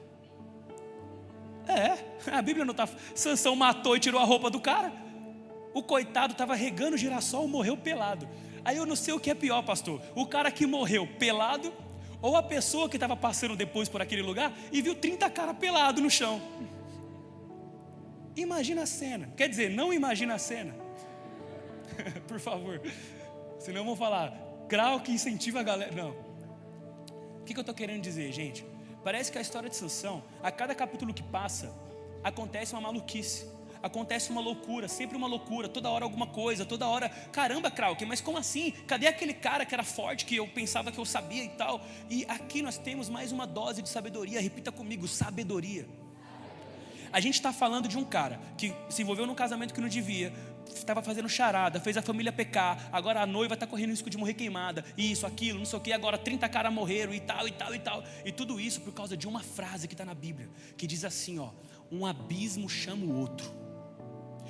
A Bíblia não está... Sansão matou e tirou a roupa do cara. O coitado estava regando o girassol, morreu pelado. Aí eu não sei o que é pior, pastor. O cara que morreu pelado, ou a pessoa que estava passando depois por aquele lugar e viu 30 caras pelados no chão. Imagina a cena. Quer dizer, não imagina a cena. Por favor. Senão vão falar, Crau que incentiva a galera. Não. O que eu estou querendo dizer, gente? Parece que a história de Sansão, a cada capítulo que passa, acontece uma maluquice, acontece uma loucura, sempre uma loucura, toda hora alguma coisa, toda hora, caramba, Krauk, mas como assim? Cadê aquele cara que era forte, que eu pensava que eu sabia e tal? E aqui nós temos mais uma dose de sabedoria, repita comigo, sabedoria. A gente está falando de um cara que se envolveu num casamento que não devia, estava fazendo charada, fez a família pecar, agora a noiva está correndo risco de morrer queimada, isso, aquilo, não sei o que, agora 30 caras morreram e tal, e tal, e tal. E tudo isso por causa de uma frase que está na Bíblia, que diz assim, um abismo chama o outro.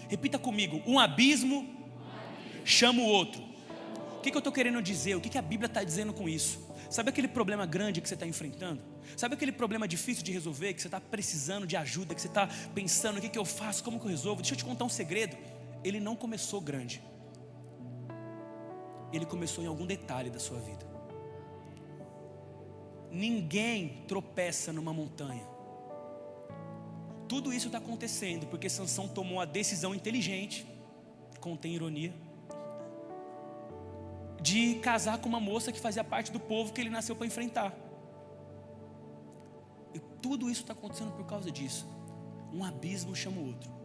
Repita comigo, um abismo chama o outro. O que eu estou querendo dizer? O que a Bíblia está dizendo com isso? Sabe aquele problema grande que você está enfrentando? Sabe aquele problema difícil de resolver, que você está precisando de ajuda, que você está pensando, o que eu faço, como que eu resolvo? Deixa eu te contar um segredo. Ele não começou grande. Ele começou em algum detalhe da sua vida. Ninguém tropeça numa montanha. Tudo isso está acontecendo porque Sansão tomou a decisão inteligente, contém ironia, de casar com uma moça que fazia parte do povo que ele nasceu para enfrentar. E tudo isso está acontecendo por causa disso. Um abismo chama o outro.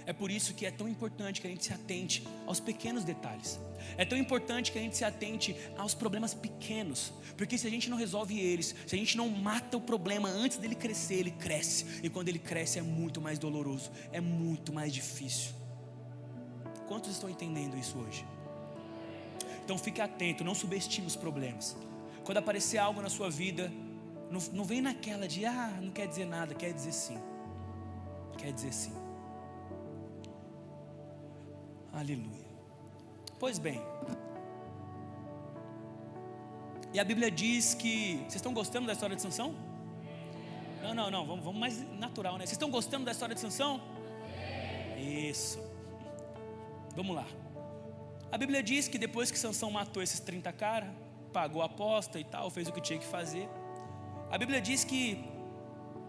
É por isso que é tão importante que a gente se atente aos pequenos detalhes. É tão importante que a gente se atente aos problemas pequenos. Porque se a gente não resolve eles, se a gente não mata o problema antes dele crescer, ele cresce. E quando ele cresce é muito mais doloroso, é muito mais difícil. Quantos estão entendendo isso hoje? Então fique atento, não subestime os problemas. Quando aparecer algo na sua vida, não vem naquela de, não quer dizer nada, quer dizer sim. Quer dizer sim. Aleluia. Pois bem, e a Bíblia diz que... Vocês estão gostando da história de Sansão? Não, vamos mais natural, né? Vocês estão gostando da história de Sansão? Isso. Vamos lá. A Bíblia diz que depois que Sansão matou esses 30 caras, pagou a aposta e tal, fez o que tinha que fazer, a Bíblia diz que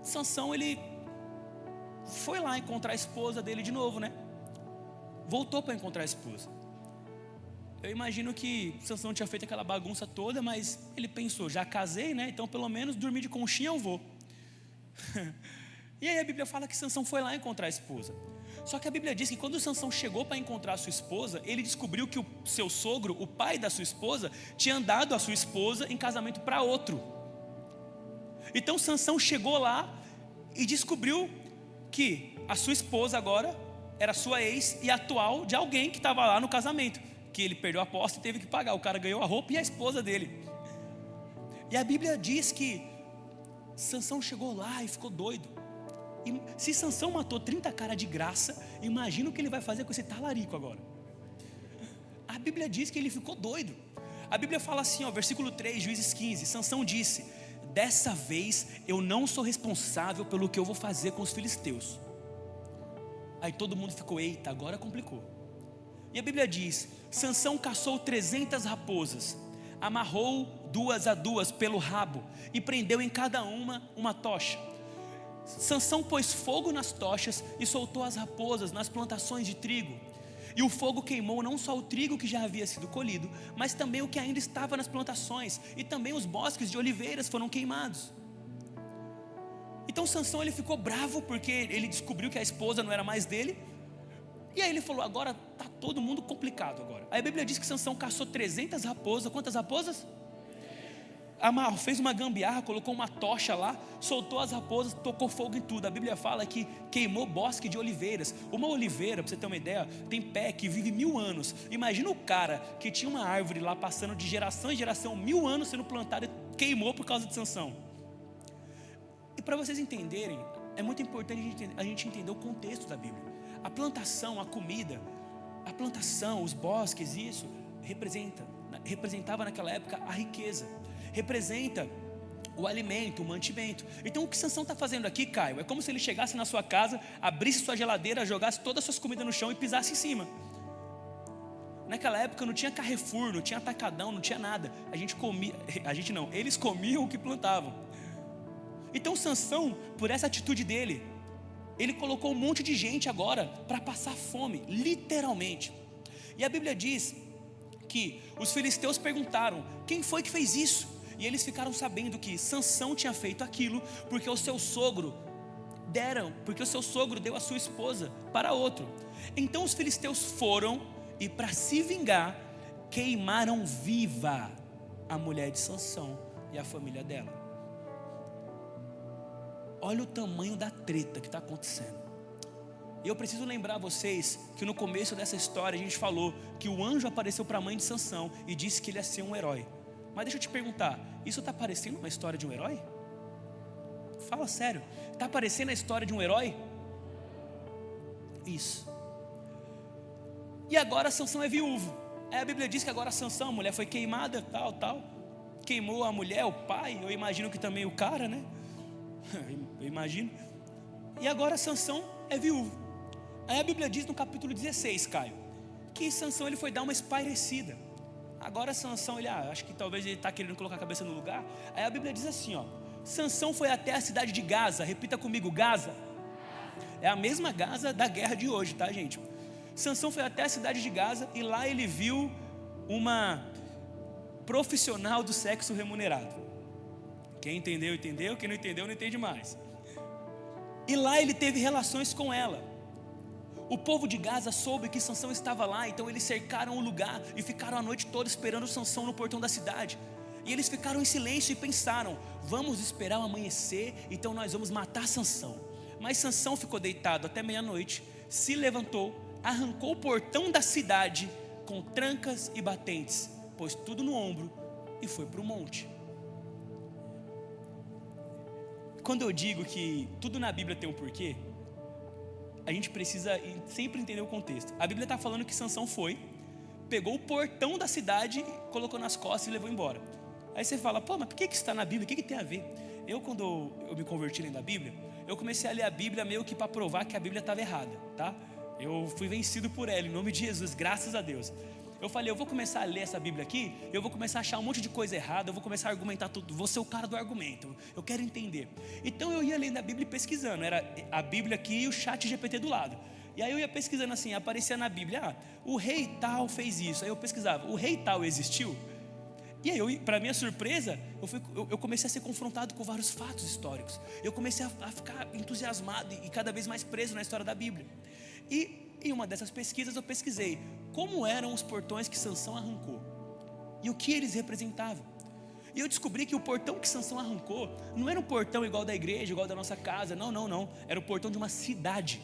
Sansão, ele foi lá encontrar a esposa dele de novo, né? Voltou para encontrar a esposa. Eu imagino que Sansão tinha feito aquela bagunça toda, mas ele pensou, já casei, né? Então pelo menos dormir de conchinha eu vou. E aí a Bíblia fala que Sansão foi lá encontrar a esposa. Só que a Bíblia diz que quando Sansão chegou para encontrar a sua esposa, ele descobriu que o seu sogro, o pai da sua esposa, tinha dado a sua esposa em casamento para outro. Então Sansão chegou lá e descobriu que a sua esposa agora era sua ex e atual de alguém que estava lá no casamento, que ele perdeu a aposta e teve que pagar. O cara ganhou a roupa e a esposa dele. E a Bíblia diz que Sansão chegou lá e ficou doido. E se Sansão matou 30 caras de graça, imagina o que ele vai fazer com esse talarico agora. A Bíblia diz que ele ficou doido. A Bíblia fala assim, ó, versículo 3, Juízes 15. Sansão disse: dessa vez eu não sou responsável pelo que eu vou fazer com os filisteus. Aí todo mundo ficou, eita, agora complicou. E a Bíblia diz: Sansão caçou 300 raposas, amarrou 2 a 2 pelo rabo e prendeu em cada uma tocha. Sansão pôs fogo nas tochas e soltou as raposas nas plantações de trigo. E o fogo queimou não só o trigo que já havia sido colhido, mas também o que ainda estava nas plantações, e também os bosques de oliveiras foram queimados. Então Sansão ele ficou bravo porque ele descobriu que a esposa não era mais dele. E aí ele falou: agora está todo mundo complicado agora. Aí a Bíblia diz que Sansão caçou 300 raposas. Quantas raposas? Fez uma gambiarra, colocou uma tocha lá, soltou as raposas, tocou fogo em tudo. A Bíblia fala que queimou bosque de oliveiras. Uma oliveira, para você ter uma ideia, tem pé que vive 1000 anos. Imagina o cara que tinha uma árvore lá passando de geração em geração, 1000 anos sendo plantada e queimou por causa de Sansão. E para vocês entenderem, é muito importante a gente entender o contexto da Bíblia. A plantação, a comida, a plantação, os bosques, isso representava naquela época a riqueza, representa o alimento, o mantimento. Então o que Sansão está fazendo aqui, Caio, é como se ele chegasse na sua casa, abrisse sua geladeira, jogasse todas as suas comidas no chão e pisasse em cima. Naquela época não tinha Carrefour, não tinha atacadão, não tinha nada. Eles comiam o que plantavam. Então Sansão, por essa atitude dele, ele colocou um monte de gente agora para passar fome, literalmente. E a Bíblia diz que os filisteus perguntaram: quem foi que fez isso? E eles ficaram sabendo que Sansão tinha feito aquilo porque o seu sogro deu a sua esposa para outro. Então os filisteus foram e, para se vingar, queimaram viva a mulher de Sansão e a família dela. Olha o tamanho da treta que está acontecendo. E eu preciso lembrar vocês que no começo dessa história a gente falou que o anjo apareceu para a mãe de Sansão e disse que ele ia ser um herói. Mas deixa eu te perguntar, isso está parecendo uma história de um herói? Fala sério, está parecendo a história de um herói? Isso. E agora Sansão é viúvo. Aí a Bíblia diz que agora Sansão, a mulher foi queimada, tal. Queimou a mulher, o pai, eu imagino que também o cara, né? Eu imagino. E agora Sansão é viúvo. Aí a Bíblia diz no capítulo 16, Caio, que Sansão ele foi dar uma espairecida. Agora Sansão, acho que talvez ele está querendo colocar a cabeça no lugar. Aí a Bíblia diz assim, ó: Sansão foi até a cidade de Gaza. Repita comigo, Gaza. É a mesma Gaza da guerra de hoje, tá, gente? Sansão foi até a cidade de Gaza e lá ele viu uma profissional do sexo remunerado. Quem entendeu, entendeu. Quem não entendeu, não entende mais. E lá ele teve relações com ela. O povo de Gaza soube que Sansão estava lá, então eles cercaram o lugar e ficaram a noite toda esperando Sansão no portão da cidade. E eles ficaram em silêncio e pensaram: vamos esperar o amanhecer, então nós vamos matar Sansão. Mas Sansão ficou deitado até meia-noite, se levantou, arrancou o portão da cidade com trancas e batentes, pôs tudo no ombro e foi para o monte. Quando eu digo que tudo na Bíblia tem um porquê, a gente precisa sempre entender o contexto. A Bíblia está falando que Sansão foi, pegou o portão da cidade, colocou nas costas e levou embora. Aí você fala: pô, mas por que isso está na Bíblia? O que tem a ver? Quando eu me converti lendo a Bíblia, eu comecei a ler a Bíblia meio que para provar que a Bíblia estava errada, tá? Eu fui vencido por ela, em nome de Jesus, graças a Deus. Eu falei: eu vou começar a ler essa Bíblia aqui, eu vou começar a achar um monte de coisa errada, eu vou começar a argumentar tudo, vou ser o cara do argumento, eu quero entender. Então eu ia lendo a Bíblia e pesquisando, era a Bíblia aqui e o chat GPT do lado. E aí eu ia pesquisando assim, aparecia na Bíblia: o rei tal fez isso. Aí eu pesquisava: o rei tal existiu? E aí, para minha surpresa, eu comecei a ser confrontado com vários fatos históricos. Eu comecei a ficar entusiasmado e cada vez mais preso na história da Bíblia. E em uma dessas pesquisas eu pesquisei como eram os portões que Sansão arrancou e o que eles representavam. E eu descobri que o portão que Sansão arrancou não era um portão igual da igreja, igual da nossa casa, não. Era o portão de uma cidade.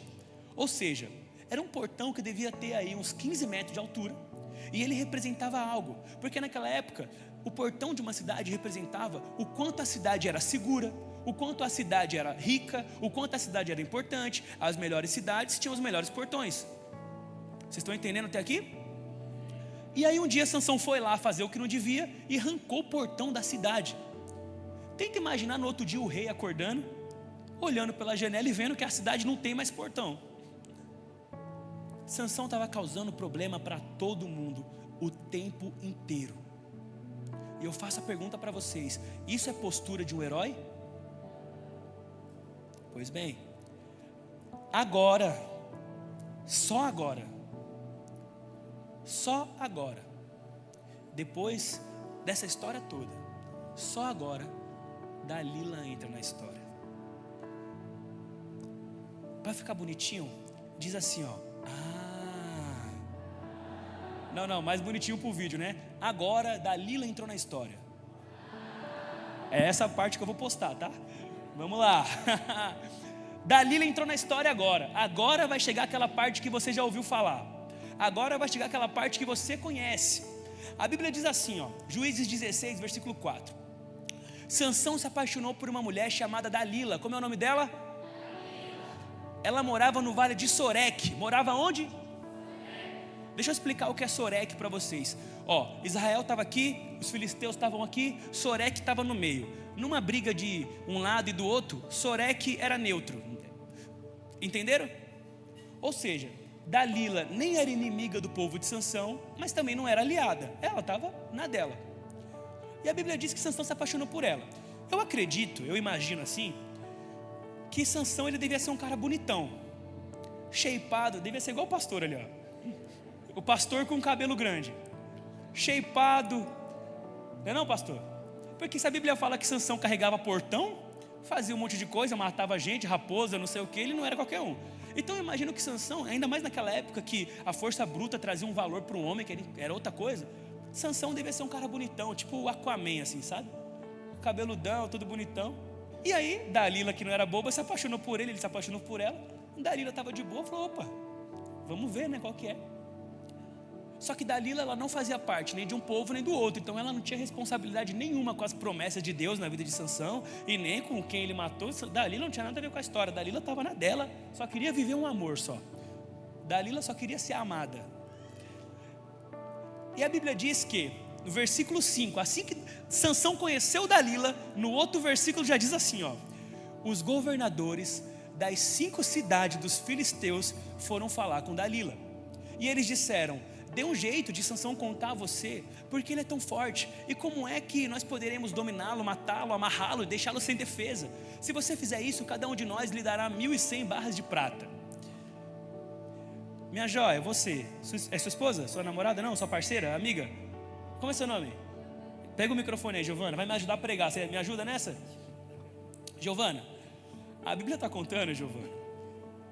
Ou seja, era um portão que devia ter aí uns 15 metros de altura. E ele representava algo, porque naquela época, o portão de uma cidade representava o quanto a cidade era segura, o quanto a cidade era rica, o quanto a cidade era importante. As melhores cidades tinham os melhores portões. Vocês estão entendendo até aqui? E aí um dia Sansão foi lá fazer o que não devia e arrancou o portão da cidade. Tenta imaginar no outro dia o rei acordando, olhando pela janela e vendo que a cidade não tem mais portão. Sansão estava causando problema para todo mundo o tempo inteiro. E eu faço a pergunta para vocês: isso é postura de um herói? Pois bem, agora, só agora, depois dessa história toda, só agora Dalila entra na história. Para ficar bonitinho, diz assim, ó. Não, mais bonitinho pro vídeo, né? Agora Dalila entrou na história. É essa parte que eu vou postar, tá? Vamos lá. Dalila entrou na história agora. Agora vai chegar aquela parte que você já ouviu falar. Agora vai chegar aquela parte que você conhece. A Bíblia diz assim, ó, Juízes 16, versículo 4. Sansão se apaixonou por uma mulher chamada Dalila. Como é o nome dela? Ela morava no vale de Soreque. Morava onde? Deixa eu explicar o que é Soreque para vocês. Ó, Israel estava aqui, os filisteus estavam aqui, Soreque estava no meio. Numa briga de um lado e do outro, Soreque era neutro. Entenderam? Ou seja, Dalila nem era inimiga do povo de Sansão, mas também não era aliada. Ela estava na dela. E a Bíblia diz que Sansão se apaixonou por ela. Eu acredito, eu imagino assim, que Sansão ele devia ser um cara bonitão, shapeado, devia ser igual o pastor ali, ó. O pastor com cabelo grande, shapeado, não é não, pastor? Porque se a Bíblia fala que Sansão carregava portão, fazia um monte de coisa, matava gente, raposa, não sei o que, ele não era qualquer um. Então eu imagino que Sansão, ainda mais naquela época que a força bruta trazia um valor para um homem, que era outra coisa, Sansão devia ser um cara bonitão, tipo o Aquaman assim, sabe? Cabeludão, tudo bonitão. E aí Dalila, que não era boba, se apaixonou por ele se apaixonou por ela. Dalila estava de boa, falou, opa, vamos ver, né, qual que é. Só que Dalila, ela não fazia parte nem de um povo nem do outro, então ela não tinha responsabilidade nenhuma com as promessas de Deus na vida de Sansão e nem com quem ele matou. Dalila não tinha nada a ver com a história. Dalila estava na dela, só queria viver um amor só. Dalila só queria ser amada. E a Bíblia diz que no versículo 5, assim que Sansão conheceu Dalila, no outro versículo já diz assim, ó: os governadores das 5 cidades dos filisteus foram falar com Dalila. E eles disseram: dê um jeito de Sansão contar a você, porque ele é tão forte. E como é que nós poderemos dominá-lo, matá-lo, amarrá-lo e deixá-lo sem defesa? Se você fizer isso, cada um de nós lhe dará 1.100 barras de prata. Minha joia, você, é sua esposa? Sua namorada? Não, sua parceira? Amiga? Como é seu nome? Pega o microfone aí, Giovana, vai me ajudar a pregar. Você me ajuda nessa? Giovana, a Bíblia está contando, Giovana,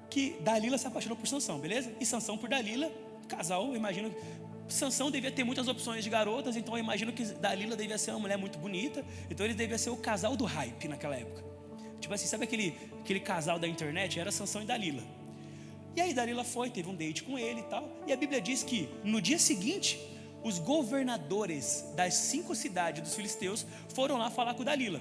que Dalila se apaixonou por Sansão, beleza? E Sansão por Dalila. Casal, eu imagino, Sansão devia ter muitas opções de garotas, então eu imagino que Dalila devia ser uma mulher muito bonita, então ele devia ser o casal do hype naquela época. Tipo assim, sabe aquele casal da internet? Era Sansão e Dalila. E aí Dalila teve um date com ele e tal, e a Bíblia diz que no dia seguinte, os governadores das 5 cidades dos filisteus foram lá falar com Dalila.